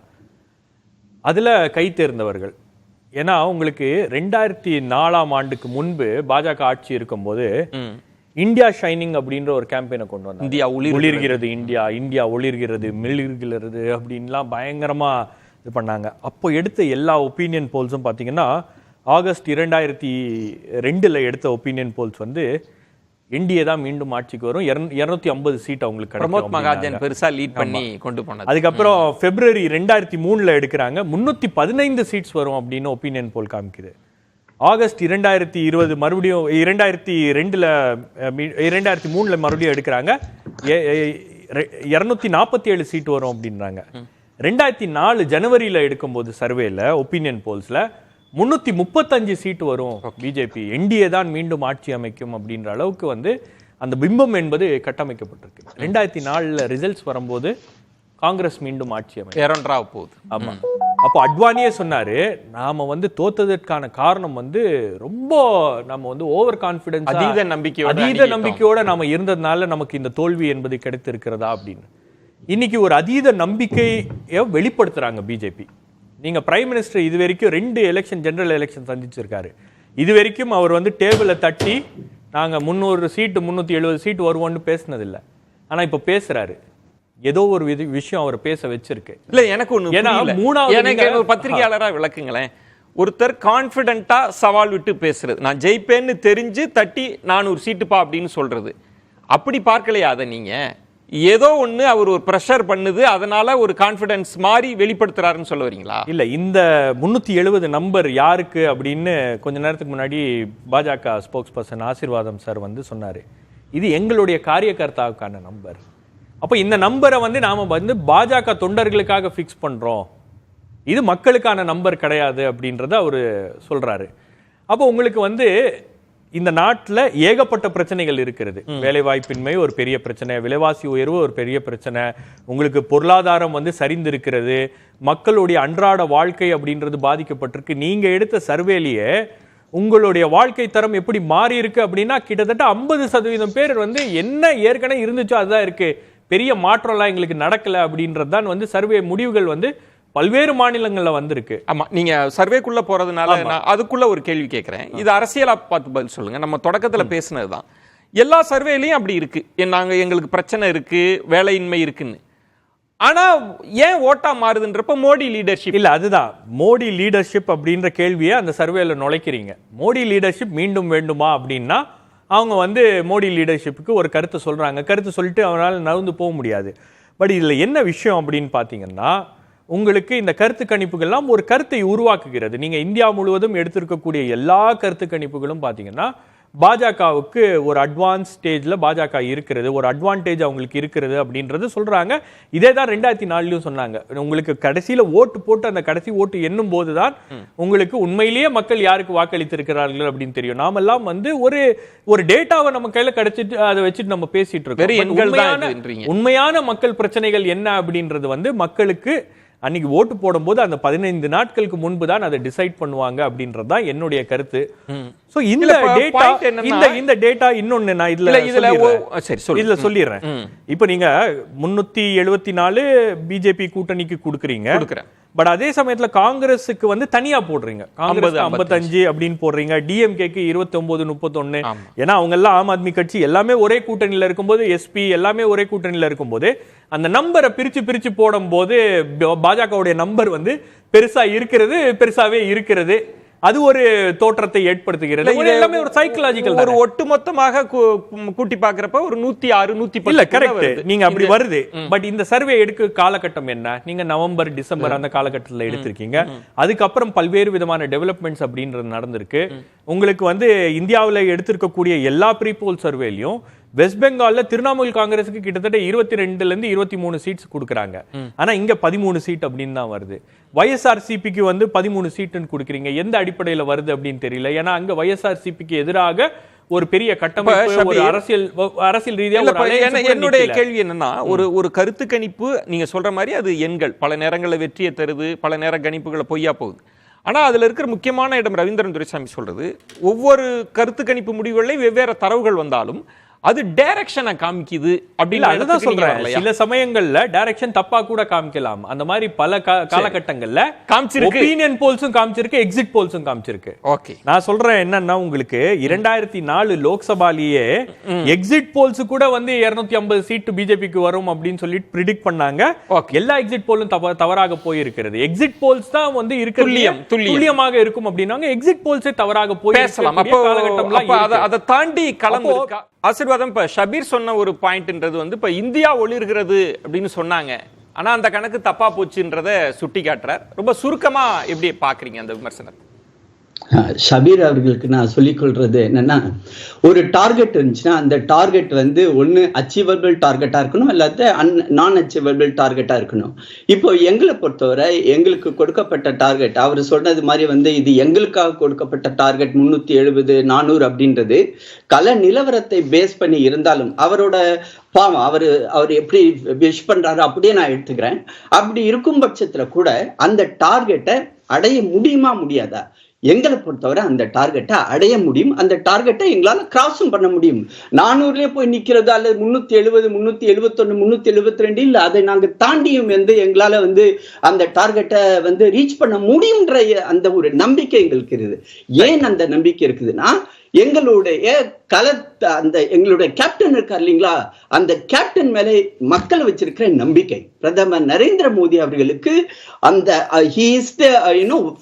அதில் கை தேர்ந்தவர்கள். ஏன்னா உங்களுக்கு 2004ஆம் ஆண்டுக்கு முன்பு பாஜக ஆட்சி இருக்கும்போது இந்தியா ஷைனிங் அப்படின்ற ஒரு கேம்பெயினை கொண்டு வந்தாங்க. இந்தியா ஒளிர்கிறது, இந்தியா இந்தியா ஒளிர்கிறது, மிளிர்கிறது அப்படின்லாம் பயங்கரமா இது பண்ணாங்க. அப்போ எடுத்த எல்லா ஒப்பீனியன் போல்ஸும் பார்த்தீங்கன்னா ஆகஸ்ட் 2002 எடுத்த ஒப்பீனியன் போல்ஸ் வந்து என்டிஏ தான் மீண்டும் ஆட்சிக்கு வரும், 250 சீட் அவங்களுக்கு பிரமோத் மகாஜன் பெருசா லீட் பண்ணி கொண்டு போனது. அதுக்கப்புறம் பிப்ரவரி 2003 எடுக்கிறாங்க, 315 சீட்ஸ் வரும் அப்படின்னு ஒப்பீனியன் போல் காமிக்குது. ஆகஸ்ட் 2020 மறுபடியும் 2003 மறுபடியும் எடுக்கிறாங்க, 247 சீட் வரும் அப்படின்றாங்க. 2004 ஜனவரியில எடுக்கும்போது சர்வேல ஒப்பீனியன் போல்ஸ்ல 335 சீட் வரும் பிஜேபி, என்டிஏ தான் மீண்டும் ஆட்சி அமைக்கும் அப்படின்ற அளவுக்கு வந்து அந்த பிம்பம் என்பது கட்டமைக்கப்பட்டிருக்கு. 2004 ரிசல்ட்ஸ் வரும்போது காங்கிரஸ் மீண்டும் ஆட்சி அமைக்கும் போகுது. ஆமா, அப்போ அத்வானியே சொன்னாரு, நாம வந்து தோத்ததற்கான காரணம் வந்து ரொம்ப நம்ம வந்து ஓவர் கான்பிடன்ஸ், அதீத நம்பிக்கையோட நாம இருந்ததுனால நமக்கு இந்த தோல்வி என்பது கிடைத்திருக்கிறதா அப்படின்னு. இன்னைக்கு ஒரு அதீத நம்பிக்கையை வெளிப்படுத்துறாங்க பிஜேபி. நீங்க பிரைம் மினிஸ்டர் இது வரைக்கும் 2 எலெக்ஷன், ஜெனரல் எலெக்ஷன் சந்திச்சிருக்காரு. இது வரைக்கும் அவர் வந்து டேபிளை தட்டி நாங்க 300 சீட்டு 370 சீட் வருவோம்னு பேசினதில்லை. ஆனா இப்ப பேசுறாரு, ஏதோ ஒரு விஷயம் அவர் பேச வச்சிருக்கு. இல்ல எனக்கு ஒண்ணு, ஏன்னா மூணாவது பத்திரிகையாளரா விளக்குங்களேன். ஒருத்தர் கான்பிடென்ட்டா சவால் விட்டு பேசுறது, நான் ஜெயிப்பேன்னு தெரிஞ்சு தட்டி 400 சீட்டுப்பா அப்படின்னு சொல்றது, அப்படி பார்க்கலையா அதை நீங்க? ஏதோ ஒண்ணு அவர் ஒரு பிரஷர் பண்ணுது, அதனால ஒரு கான்பிடன்ஸ் மாதிரி வெளிப்படுத்துறாருன்னு சொல்ல வரீங்களா? இல்ல, இந்த 370 நம்பர் யாருக்கு அப்படின்னு கொஞ்ச நேரத்துக்கு முன்னாடி பாஜக ஸ்போக்ஸ் பர்சன் ஆசீர்வாதம் சார் வந்து சொன்னாரு, இது எங்களுடைய காரியகர்த்தாவுக்கான நம்பர். அப்ப இந்த நம்பரை வந்து நாம வந்து பாஜக தொண்டர்களுக்காக பிக்ஸ் பண்றோம், இது மக்களுக்கான நம்பர் கிடையாது அப்படின்றத அவரு சொல்றாரு. அப்போ உங்களுக்கு வந்து இந்த நாட்டில் ஏகப்பட்ட பிரச்சனைகள் இருக்கிறது. வேலைவாய்ப்பின்மை ஒரு பெரிய பிரச்சனை, விலைவாசி உயர்வு ஒரு பெரிய பிரச்சனை, உங்களுக்கு பொருளாதாரம் வந்து சரிந்திருக்கிறது, மக்களுடைய அன்றாட வாழ்க்கை அப்படின்றது பாதிக்கப்பட்டிருக்கு. நீங்க எடுத்த சர்வேலியே உங்களுடைய வாழ்க்கை தரம் எப்படி மாறி இருக்கு அப்படின்னா கிட்டத்தட்ட 50% பேர் வந்து என்ன ஏற்கனவே இருந்துச்சோ அதுதான் இருக்கு, பெரிய மாற்றம்லாம் எங்களுக்கு நடக்கல அப்படின்றது தான் வந்து சர்வே முடிவுகள் வந்து பல்வேறு மாநிலங்கள்ல வந்திருக்கு. ஆமா, நீங்க சர்வேக்குள்ள போறதுனால நான் அதுக்குள்ள ஒரு கேள்வி கேட்கிறேன். இது அரசியலா பார்த்து பதில் சொல்லுங்க. நம்ம தொடக்கத்துல பேசினதுதான், எல்லா சர்வேலையும் அப்படி இருக்கு, எங்களுக்கு பிரச்சனை இருக்கு, வேலையின்மை இருக்குன்னு. ஆனா ஏன் ஓட்டா மாறுதுன்றப்ப மோடி லீடர்ஷிப் இல்ல, அதுதான் மோடி லீடர்ஷிப் அப்படின்ற கேள்வியை அந்த சர்வேல நுழைக்கிறீங்க. மோடி லீடர்ஷிப் மீண்டும் வேண்டுமா அப்படின்னா அவங்க வந்து மோடி லீடர்ஷிப்புக்கு ஒரு கருத்தை சொல்றாங்க, கருத்து சொல்லிட்டு அவரால் நகர்ந்து போக முடியாது. பட் இதுல என்ன விஷயம் அப்படின்னு பாத்தீங்கன்னா, உங்களுக்கு இந்த கருத்து கணிப்புகள்லாம் ஒரு கருத்தை உருவாக்குகிறது. நீங்க இந்தியா முழுவதும் எடுத்திருக்கக்கூடிய எல்லா கருத்து கணிப்புகளும் பாத்தீங்கன்னா பாஜகவுக்கு ஒரு அட்வான்ஸ் ஸ்டேஜ்ல பாஜக இருக்கிறது, ஒரு அட்வான்டேஜ் அவங்களுக்கு இருக்கிறது அப்படின்றது சொல்றாங்க. இதே தான் 2004 சொன்னாங்க. உங்களுக்கு கடைசியில ஓட்டு போட்டு அந்த கடைசி ஓட்டு எண்ணும் போதுதான் உங்களுக்கு உண்மையிலேயே மக்கள் யாருக்கு வாக்களித்திருக்கிறார்கள் அப்படின்னு தெரியும். நாமெல்லாம் வந்து ஒரு டேட்டாவை நம்ம கையில கிடைச்சிட்டு அதை வச்சுட்டு நம்ம பேசிட்டு இருக்கோம். உண்மையான மக்கள் பிரச்சனைகள் என்ன அப்படின்றது வந்து மக்களுக்கு அன்னைக்கு ஓட்டு போடும்போது அந்த 15 நாட்களுக்கு முன்பு தான் அதை டிசைட் பண்ணுவாங்க அப்படின்றதுதான் என்னுடைய கருத்து. சோ இந்த டேட்டா இன்னொன்னு நான் இதுல சொல்லிடுறேன். இப்ப நீங்க 374 பிஜேபி கூட்டணிக்கு கொடுக்குறீங்க, பட் அதே சமயத்துல காங்கிரஸுக்கு வந்து தனியா போடுறீங்க, காங்கிரஸ் 55 அப்படின்னு போடுறீங்க, டிஎம்கேக்கு 29 31. ஏன்னா அவங்க எல்லாம் ஆம் ஆத்மி கட்சி எல்லாமே ஒரே கூட்டணியில இருக்கும்போது, எஸ்பி எல்லாமே ஒரே கூட்டணியில இருக்கும்போது அந்த நம்பரை பிரிச்சு போடும் போது பாஜகவுடைய நம்பர் வந்து பெருசாவே இருக்கிறது. அது ஒரு தோற்றத்தை ஏற்படுத்துகிறது. எல்லாமே ஒரு சைக்கலாஜிக்கல், ஒரு ஒட்டுமொத்தமாக கூட்டி பார்க்கறப்ப ஒரு 106 110 இல்ல, கரெக்ட், நீங்க அப்படி வருது. பட் இந்த சர்வே எடுக்க காலகட்டம் என்ன, நீங்க நவம்பர் டிசம்பர் அந்த காலகட்டத்தில் எடுத்திருக்கீங்க. அதுக்கப்புறம் பல்வேறு விதமான டெவலப்மெண்ட்ஸ் அப்படின்றது நடந்திருக்கு. உங்களுக்கு வந்து இந்தியாவில் எடுத்திருக்கக்கூடிய எல்லா ப்ரீ போல் சர்வேலையும் வெஸ்ட் பெங்கால்ல திரிணாமுல் காங்கிரஸுக்கு கிட்டத்தட்ட 22 to 23 சீட்ஸ் கொடுக்குறாங்க. ஆனா இங்க 13 சீட் அப்படின்னு தான் வருது. YSRCPக்கு வந்து 13 சீட்டுன்னு கொடுக்குறீங்க. எந்த அடிப்படையில் வருது அப்படின்னு தெரியல. ஏன்னா அங்க YSRCPக்கு எதிராக ஒரு பெரிய கட்டமைப்பு, அரசியல் ரீதியாக என்னுடைய கேள்வி என்னன்னா, ஒரு கருத்து கணிப்பு நீங்க சொல்ற மாதிரி அது எண்கள் பல நேரங்களில் வெற்றியை தருது, பல நேர கணிப்புகளை பொய்யா போகுது. ஆனா அதுல இருக்கிற முக்கியமான இடம் ரவீந்திரன் துரைசாமி சொல்றது, ஒவ்வொரு கருத்து கணிப்பு முடிவுகளையும் வெவ்வேறு தரவுகள் வந்தாலும் அது டைரக்ஷனை காமிக்குது அப்படின்னு. அதுதான் சொல்றேன், சில சமயங்கள்ல டைரக்ஷன் தப்பா கூட காமிக்கலாம். அந்த மாதிரி பல காலகட்டங்கள்ல காமிச்சிருக்கு. ஒபினியன் போல்ஸும் காமிச்சிருக்கு, எக்ஸிட் போல்ஸும் காமிச்சிருக்கு. ஓகே, நான் சொல்றேன் என்னன்னா, உங்களுக்கு 2004 லோக்சபாலேயே எக்ஸிட் போல்ஸ் கூட வந்து 250 சீட் பிஜேபிக்கு வரும் அப்படின்னு சொல்லிட்டு பிரிடிக்ட் பண்ணாங்க. எல்லா எக்ஸிட் போலும் தவறாக போயிருக்கிறது. எக்ஸிட் போல்ஸ் தான் வந்து துல்லியமாக இருக்கும் அப்படின்னாங்க. எக்ஸிட் போல்ஸே தவறாக போய் பேசலாம். அப்போ அதை தாண்டி கலந்து இருக்கா ஆசீர்வாதம்? இப்ப ஷபீர் சொன்ன ஒரு பாயிண்ட்ன்றது வந்து இப்ப இந்தியா ஒளிர்கிறது அப்படின்னு சொன்னாங்க, ஆனா அந்த கணக்கு தப்பா போச்சுன்றத சுட்டி காட்டுறார். ரொம்ப சுருக்கமா எப்படி பாக்குறீங்க அந்த விமர்சனத்தை? ஷபீர் அவர்களுக்கு நான் சொல்லிக் கொள்றது என்னன்னா, ஒரு டார்கெட் இருந்துச்சுன்னா அந்த டார்கெட் வந்து ஒன்னு அச்சீவபிள் டார்கெட்டா இருக்கணும், இல்லாத நான் அச்சீவபிள் டார்கெட்டா இருக்கணும். இப்போ எங்களை பொறுத்தவரை எங்களுக்கு கொடுக்கப்பட்ட டார்கெட், அவர் சொன்னது மாதிரி வந்து இது எங்களுக்காக கொடுக்கப்பட்ட டார்கெட் 370 400 அப்படின்றது கள நிலவரத்தை பேஸ் பண்ணி இருந்தாலும் அவரோட பாவம் அவர் எப்படி விஷ் பண்றாரு அப்படியே நான் எடுத்துக்கிறேன். அப்படி இருக்கும் பட்சத்துல கூட அந்த டார்கெட்டை அடைய முடியுமா முடியாதா? எங்களை பொறுத்தவரை அந்த டார்கெட்டை அடைய முடியும். அந்த டார்கெட்டை எங்களால கிராஸும் பண்ண முடியும். 400 போய் நிக்கிறது அல்லது 370 371 372 இல்ல, அதை நாங்க தாண்டியும் வந்து எங்களால வந்து அந்த டார்கெட்டை வந்து ரீச் பண்ண முடியும்ன்ற அந்த ஒரு நம்பிக்கை எங்களுக்கு இருக்குது. ஏன் அந்த நம்பிக்கை இருக்குதுன்னா, எங்களுடைய எங்களுடைய கேப்டன் இருக்கார் இல்லைங்களா, அந்த கேப்டன் மேலே மக்கள் வச்சிருக்கிற நம்பிக்கை. பிரதமர் நரேந்திர மோடி அவர்களுக்கு அந்த he is the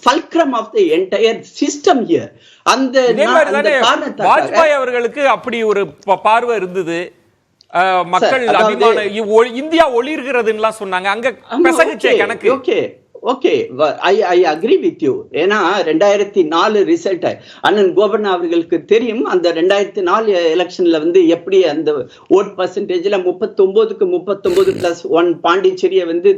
fulcrum of the entire system here. அந்த வாஜ்பாய் அவர்களுக்கு அப்படி ஒரு பார்வை இருந்தது. மக்கள் அபிமான இந்தியா ஒளிர்கிறதுன்னு சொன்னாங்க. அங்க பெசகுச்சே கணக்கு. Okay, I agree with you. ஏன்னா 2004 ரிசல்ட் அண்ணன் கோபண்ணா அவர்களுக்கு தெரியும். அந்த 2004 எலெக்ஷன்ல வந்து எப்படி அந்த ஓட் பர்சன்டேஜ்ல 39க்கு 39+1 பாண்டிச்சேரியை வந்து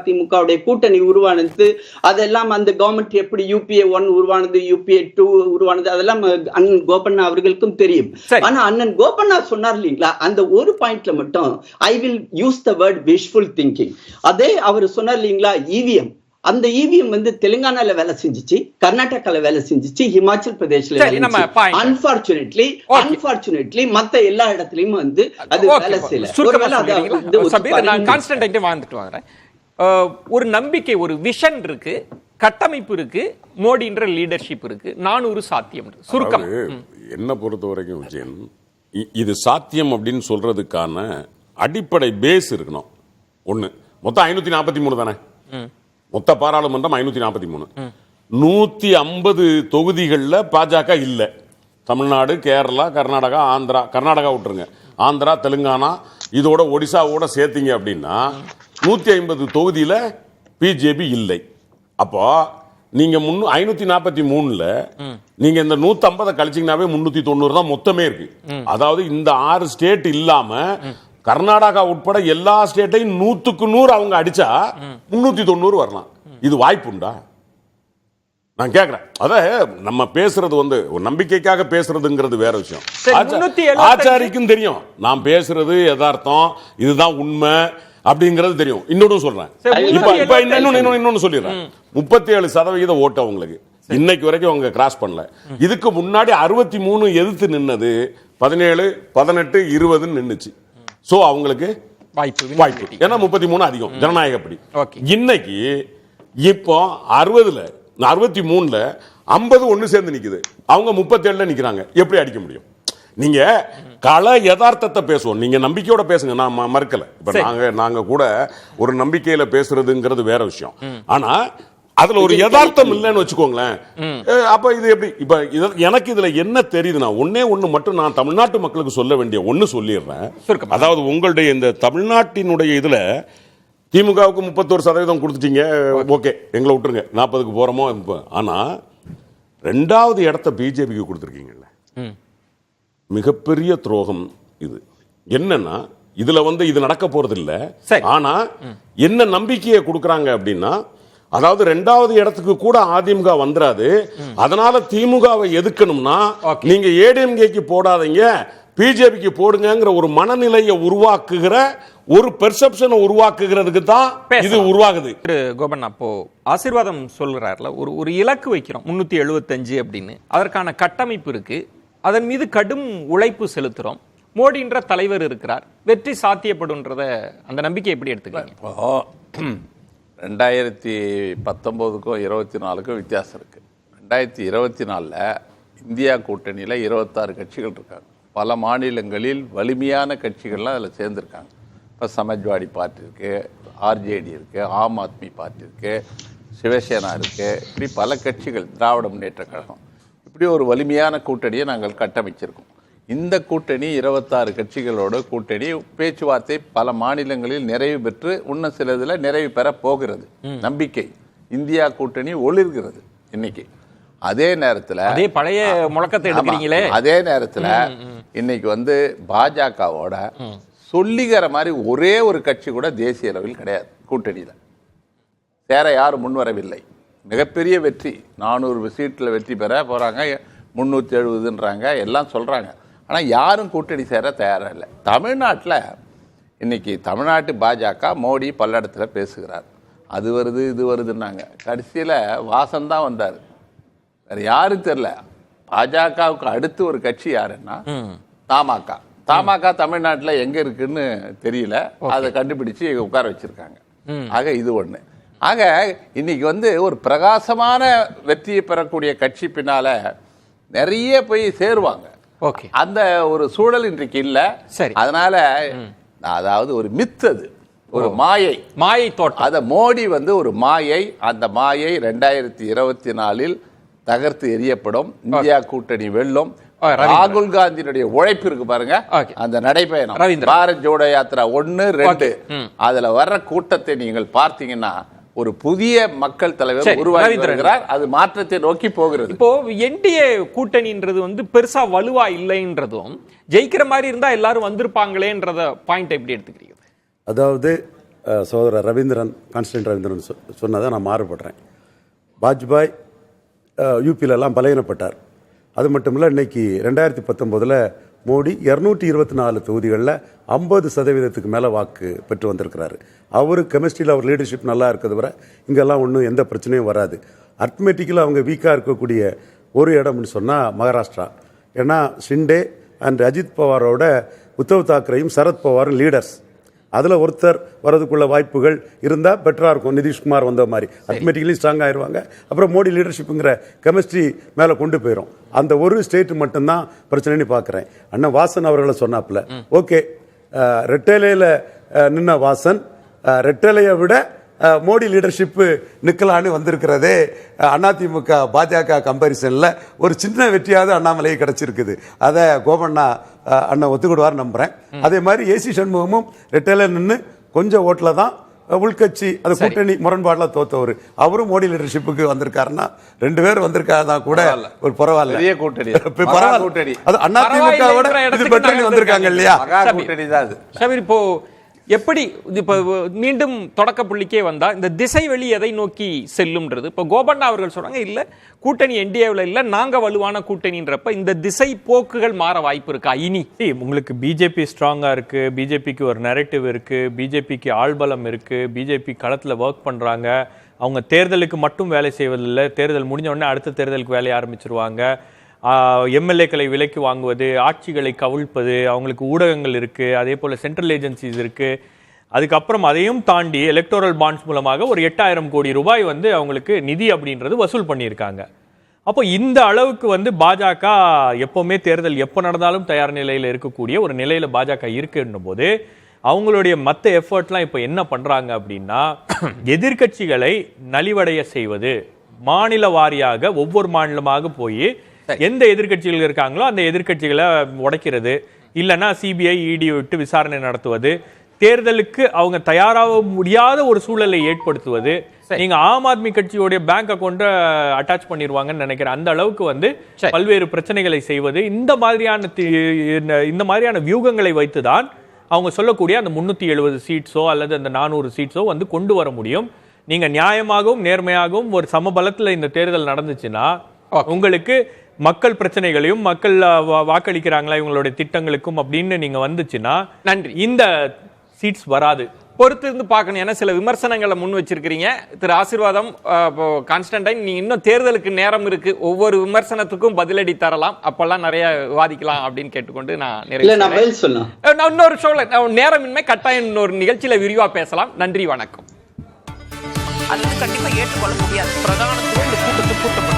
திமுகவுடைய கூட்டணி உருவானது. அதெல்லாம் அந்த கவர்மெண்ட் எப்படி UPA 1 உருவானது, UPA 2 உருவானது, அதெல்லாம் அண்ணன் கோபண்ணா அவர்களுக்கும் தெரியும். ஆனா அண்ணன் கோபண்ணா சொன்னார் இல்லைங்களா, அந்த ஒரு பாயிண்ட்ல மட்டும் I will use the word visual thinking. அதே அவர் சொன்னார் இல்லைங்களா, EVM, அந்த EVM வந்து தெலுங்கானால வேலை செஞ்சிச்சு, கர்நாடகால வேலை செஞ்சிச்சு, ஹிமாச்சல் பிரதேஷ்ல அன்பார்ச்சுனேட்லி மத்த எல்லா இடத்துலயும் வந்து அது வேலை செய்யல. ஒரு நம்பிக்கை, ஒரு விஷன் இருக்கு, கட்டமைப்பு இருக்கு, மோடின்ற லீடர்ஷிப் இருக்கு, 400 சாத்தியம். சுருக்கம் என்ன பொறுத்த வரைக்கும் விஜயன், இது சாத்தியம் அப்படின்னு சொல்றதுக்கான அடிப்படை பேஸ் இருக்கணும். ஒண்ணு, மொத்தம் 543 தானே, மொத்த பாராளுமன்றம் 543. 150 தொகுதிகளில் பாஜக இல்லை. தமிழ்நாடு, கேரளா, கர்நாடகா, ஆந்திரா, கர்நாடகா விட்டுருங்க, ஆந்திரா, தெலுங்கானா, இதோட ஒடிசாவோட சேர்த்தீங்க அப்படின்னா 150 தொகுதியில் பிஜேபி இல்லை. அப்போ நீங்க 543ல நீங்க இந்த 150 கழிச்சீங்கன்னாவே 390 தான் மொத்தமே இருக்கு. அதாவது இந்த 6 ஸ்டேட் இல்லாம கர்நாடகா உட்பட எல்லா ஸ்டேட்டையும் 100க்கு 100 அவங்க அடிச்சா 390 வரலாம். இது வாய்ப்புண்டா? நான் கேக்குறேன். அத நம்ம பேசுறது வந்து ஒரு நம்பிக்கைக்காக பேசுறதுங்கிறது வேற விஷயம். ஆச்சாரிக்கும் தெரியும் நான் பேசுறது யதார்த்தம், இதுதான் உண்மை அப்படிங்கிறது தெரியும். இன்னொன்னு சொல்றேன், இப்ப இன்னொன்னு சொல்லிடுறேன். 37% ஓட்டு அவங்களுக்கு இன்னைக்கு வரைக்கும் அவங்க கிராஸ் பண்ணல. இதுக்கு முன்னாடி 63 எதிர்த்து நின்னது 17, 18, 20 நின்னுச்சு. சோ அவங்களுக்கு வாய்ப்பு, ஏன்னா 33 அதிகம் ஜனநாயகப்படி. இன்னைக்கு இப்போ 63ல 50 ஒண்ணு சேர்ந்து நிக்குது, அவங்க 37ல நிக்கிறாங்க. எப்படி அடிக்க முடியும்? நீங்க கள யதார்த்தத்தை பேசுவோம், நீங்க நம்பிக்கையோட பேசுங்க, நான் மறுக்கல. இப்ப நாங்க கூட ஒரு நம்பிக்கையில பேசுறதுங்கிறது வேற விஷயம். ஆனா அதுல ஒரு யதார்த்தம் இல்லைன்னு வச்சுக்கோங்களேன். அப்ப இது எப்படி? இப்ப எனக்கு இதுல என்ன தெரியுதுன்னா, ஒண்ணு மட்டும் நான் தமிழ்நாட்டு மக்களுக்கு சொல்ல வேண்டிய ஒண்ணு சொல்லிடுறேன். அதாவது உங்களுடைய இந்த தமிழ்நாட்டினுடைய இதுல திமுகவுக்கு 31% கொடுத்துட்டீங்க, ஓகே, எங்களை விட்டுருங்க, 40க்கு போறோமோ. ஆனா 2வது இடத்தை பிஜேபிக்கு கொடுத்துருக்கீங்கல்ல, மிகப்பெரிய துரோகம் இது. என்னன்னா இதுல வந்து இது நடக்க போறது இல்ல. ஆனா என்ன நம்பிக்கையை கொடுக்கறாங்க அப்படின்னா, அதாவது 2வது இடத்துக்கு கூட அதிமுக வந்துராது, அதனால திமுகவை எதுக்கணும்னா நீங்க ஏடிஎம்கேக்கு போடாதீங்க, பிஜேபிக்கு போடுங்கிற ஒரு மனநிலையை உருவாக்குகிற ஒரு பெர்செப்ஷனை உருவாக்குகிறதுக்கு தான் இது உருவாகுது. திரு கோபன், அப்போ ஆசீர்வாதம் சொல்றாருல, ஒரு இலக்கு வைக்கிறோம் 375 அப்படின்னு, அதற்கான கட்டமைப்பு இருக்கு, அதன் மீது கடும் உழைப்பு செலுத்துறோம், மோடின்ற தலைவர் இருக்கிறார், வெற்றி சாத்தியப்படும்ன்றத அந்த நம்பிக்கை எப்படி எடுத்துக்கிறீங்க? இப்போ 2019க்கும் 24க்கும் வித்தியாசம் இருக்கு. 2024 இந்தியா கூட்டணியில் 26 கட்சிகள் இருக்காங்க. பல மாநிலங்களில் வலிமையான கட்சிகள்லாம் அதில் சேர்ந்துருக்காங்க. இப்போ சமாஜ்வாடி பார்ட்டி இருக்கு, ஆர்ஜேடி இருக்கு, ஆம் ஆத்மி பார்ட்டி இருக்கு, சிவசேனா இருக்கு, இப்படி பல கட்சிகள், திராவிட முன்னேற்ற கழகம், இப்படி ஒரு வலிமையான கூட்டணியை நாங்கள் கட்டமைச்சிருக்கோம். இந்த கூட்டணி 26 கட்சிகளோட கூட்டணி பேச்சுவார்த்தை பல மாநிலங்களில் நிறைவு பெற்று இன்னும் சிலதுல நிறைவு பெற போகிறது. நம்பிக்கை இந்தியா கூட்டணி ஒளிர்கிறது இன்னைக்கு. அதே நேரத்தில் அதே பழைய முழக்கத்தை எடுக்கிறீங்களே, அதே நேரத்தில் இன்னைக்கு வந்து பாஜகவோட சொல்லிக்கிற மாதிரி ஒரே ஒரு கட்சி கூட தேசிய அளவில் கிடையாது. கூட்டணியில் சேர யாரும் முன்வரவில்லை. மிகப்பெரிய வெற்றி, 400 சீட்டில் வெற்றி பெற போறாங்க, 370ன்றாங்க, எல்லாம் சொல்றாங்க. ஆனால் யாரும் கூட்டணி சேர தயாராக இல்லை. தமிழ்நாட்டில் இன்னைக்கு தமிழ்நாட்டு பாஜக மோடி பல்லடத்தில் பேசுகிறார், அது வருது இது வருதுன்னாங்க. கடைசியில் வாசன் தான் வந்தார், வேற யாரும் தெரியல. பாஜகவுக்கு அடுத்து ஒரு கட்சி யாருன்னா தமாக. தமாக தமிழ்நாட்டில் எங்க இருக்குன்னு தெரியல, அதை கண்டுபிடிச்சு உட்கார வச்சிருக்காங்க. ஆக இது ஒண்ணு. ஆக இன்னைக்கு வந்து ஒரு பிரகாசமான வெற்றியை பெறக்கூடிய கட்சி பின்னால நிறைய போய் சேருவாங்க. அந்த ஒரு சூழல் இன்றைக்கு இல்ல. அதனால அதாவது ஒரு மித், அது ஒரு மாயை தோட்டம். அத மோடி வந்து ஒரு மாயை, அந்த மாயை 2024 தகர்த்து எரியப்படும். இந்தியா கூட்டணி வெல்லும். ராகுல் காந்தியினுடைய உழைப்பு இருக்கு பாருங்க, அந்த நடைபயணம், பாரத் ஜோடோ யாத்திரா 1, 2, அதுல வர்ற கூட்டத்தை நீங்கள் பார்த்தீங்கன்னா ஒரு புதிய மக்கள் தலைவர் உருவாகி வருகிறார். அது மாற்றத்தை நோக்கி போகிறது. இப்போ என்டிஏ கூட்டணின்றது வந்து பெருசா வலுவா இல்லைன்றதும், ஜெயிக்கிற மாதிரி இருந்தா எல்லாரும் வந்திருப்பாங்களேன்றத பாயிண்ட் எப்படி எடுத்துக்கிறீங்க? அதாவது சகோதரர் ரவீந்திரன், கான்ஸ்டன்ட் ரவீந்திரன் சொன்னதை நான் மாறுபடுறேன். வாஜ்பாய் யூபியிலெல்லாம் பலகீனப்பட்டார். அது மட்டும் இல்லை, இன்னைக்கு 2019 மோடி 224 தொகுதிகளில் 50% மேலே வாக்கு பெற்று வந்திருக்கிறாரு. அவர் கெமிஸ்ட்ரியில் அவர் லீடர்ஷிப் நல்லா இருக்கிறது வரை இங்கெல்லாம் ஒன்றும் எந்த பிரச்சனையும் வராது. அர்த்மெட்டிக்கில் அவங்க வீக்காக இருக்கக்கூடிய ஒரு இடம்னு சொன்னால் மகாராஷ்டிரா. ஏன்னா ஷிண்டே அண்ட் அஜித் பவாரோட உத்தவ் தாக்கரேயும் சரத் பவாரும் லீடர்ஸ். அதில் ஒருத்தர் வரதுக்குள்ள வாய்ப்புகள் இருந்தால் பெட்டராக இருக்கும். நிதிஷ்குமார் வந்த மாதிரி அல்டிமேட்டிக்கலி ஸ்ட்ராங் ஆயிடுவாங்க. அப்புறம் மோடி லீடர்ஷிப்புங்கிற கெமிஸ்ட்ரி மேலே கொண்டு போயிடும். அந்த ஒரு ஸ்டேட் மட்டும்தான் பிரச்சனைன்னு பார்க்குறேன். அண்ணன் வாசன் அவர்களை சொன்னாப்புல, ஓகே, ரெட்டலையில் நின்ன வாசன் ரெட்டலையை விட மோடி லீடர்ஷிப்பு நிக்கலான்னு வந்திருக்கிறதே அதிமுக பாஜக கம்பேரிசனில் ஒரு சின்ன வெற்றியாவது அண்ணாமலை கிடைச்சிருக்குது. அதை கோபண்ணா அண்ணன் ஒத்துக்கிடுவார் நம்புறேன். அதே மாதிரி ஏசி சண்முகமும் ரெட்டையில நின்று கொஞ்சம் ஓட்டில் தான் உள்கட்சி அது கூட்டணி முரண்பாடில் தோத்தவர். அவரும் மோடி லீடர்ஷிப்புக்கு வந்திருக்காருன்னா 2 பேர் வந்திருக்காருன்னா கூட ஒரு பரவாயில்ல கூட்டணி. அது அதிமுகவோட இது பெட்டர்னு வந்திருக்காங்க இல்லையா? கூட்டணி தான் அது. இப்போ எப்படி இப்போ மீண்டும் தொடக்க புள்ளிக்கே வந்தா இந்த திசை வெளி எதை நோக்கி செல்லும்ன்றது இப்போ கோபண்ணா அவர்கள் சொல்றாங்க, இல்ல கூட்டணி என்டிஏவில் இல்ல, நாங்க வலுவான கூட்டணின்றப்ப இந்த திசை போக்குகள் மாற வாய்ப்பு இருக்கா? இனி உங்களுக்கு பிஜேபி ஸ்ட்ராங்கா இருக்கு, பிஜேபிக்கு ஒரு நரேட்டிவ் இருக்கு, பிஜேபிக்கு ஆள்பலம் இருக்கு, பிஜேபி களத்துல ஒர்க் பண்றாங்க. அவங்க தேர்தலுக்கு மட்டும் வேலை செய்வதில்லை, தேர்தல் முடிஞ்ச உடனே அடுத்த தேர்தலுக்கு வேலையை ஆரம்பிச்சிருவாங்க. எம்எல்ஏக்களை விலைக்கு வாங்குவது, ஆட்சிகளை கவிழ்ப்பது, அவங்களுக்கு ஊடகங்கள் இருக்கு, அதே போல சென்ட்ரல் ஏஜென்சிஸ் இருக்கு. அதுக்கப்புறம் அதையும் தாண்டி எலக்டோரல் பாண்ட்ஸ் மூலமாக ஒரு 8000 கோடி ரூபாய் வந்து அவங்களுக்கு நிதி அப்படின்றது வசூல் பண்ணியிருக்காங்க. அப்போ இந்த அளவுக்கு வந்து பாஜக எப்பவுமே தேர்தல் எப்போ நடந்தாலும் தயார் நிலையில் இருக்கக்கூடிய ஒரு நிலையில பாஜக இருக்குன்னும் போது அவங்களுடைய மற்ற எஃபர்ட்லாம் இப்போ என்ன பண்றாங்க அப்படின்னா, எதிர்கட்சிகளை நலிவடைய செய்வது, மாநில வாரியாக ஒவ்வொரு மாநிலமாக போய் எந்த எதிர்கட்சிகள் இருக்காங்களோ அந்த எதிர்கட்சிகளை உடைக்கிறது, இல்லைன்னா சிபிஐ இடி விட்டு விசாரணை நடத்துவது, தேர்தலுக்கு அவங்க தயாராக முடியாத ஒரு சூழலை ஏற்படுத்துவது. நீங்க ஆம் ஆத்மி கட்சியோடைய பேங்க் அக்கௌண்ட்டை அட்டாச் பண்ணிடுவாங்கன்னு நினைக்கிறேன். அந்த அளவுக்கு வந்து பல்வேறு பிரச்சனைகளை செய்வது, இந்த மாதிரியான வியூகங்களை வைத்துதான் அவங்க சொல்லக்கூடிய அந்த 370 சீட்ஸோ அல்லது அந்த 400 சீட்ஸோ வந்து கொண்டு வர முடியும். நீங்க நியாயமாகவும் நேர்மையாகவும் ஒரு சமபலத்தில் இந்த தேர்தல் நடந்துச்சுன்னா உங்களுக்கு மக்கள் பிரச்சனைகளையும் மக்கள் வாக்களிக்கிறாங்களா இவங்களுடைய திட்டங்களுக்கும் அப்படின்னு நீங்க வந்துச்சுன்னா, நன்றி, இந்த சீட்ஸ் வராது. பொறுத்து இருந்து பார்க்கணும். ஏன்னா சில விமர்சனங்களை முன் வச்சிருக்கிறீங்க திரு ஆசீர்வாதம். கான்ஸ்டன்டைன், நீங்க இன்னும் தேர்தலுக்கு நேரம் இருக்கு, ஒவ்வொரு விமர்சனத்துக்கும் பதிலடி தரலாம், அப்பெல்லாம் நிறைய விவாதிக்கலாம் அப்படின்னு கேட்டுக்கொண்டு நான் இன்னொரு ஷோல நேரமின்மை கட்டாயம் இன்னொரு நிகழ்ச்சியில விரிவா பேசலாம். நன்றி, வணக்கம். அது வந்து கண்டிப்பா ஏற்றுக்கொள்ள முடியாது. பிரதானத்துவம் இந்த கூட்டத்துக்கு கூட்டப்படும்.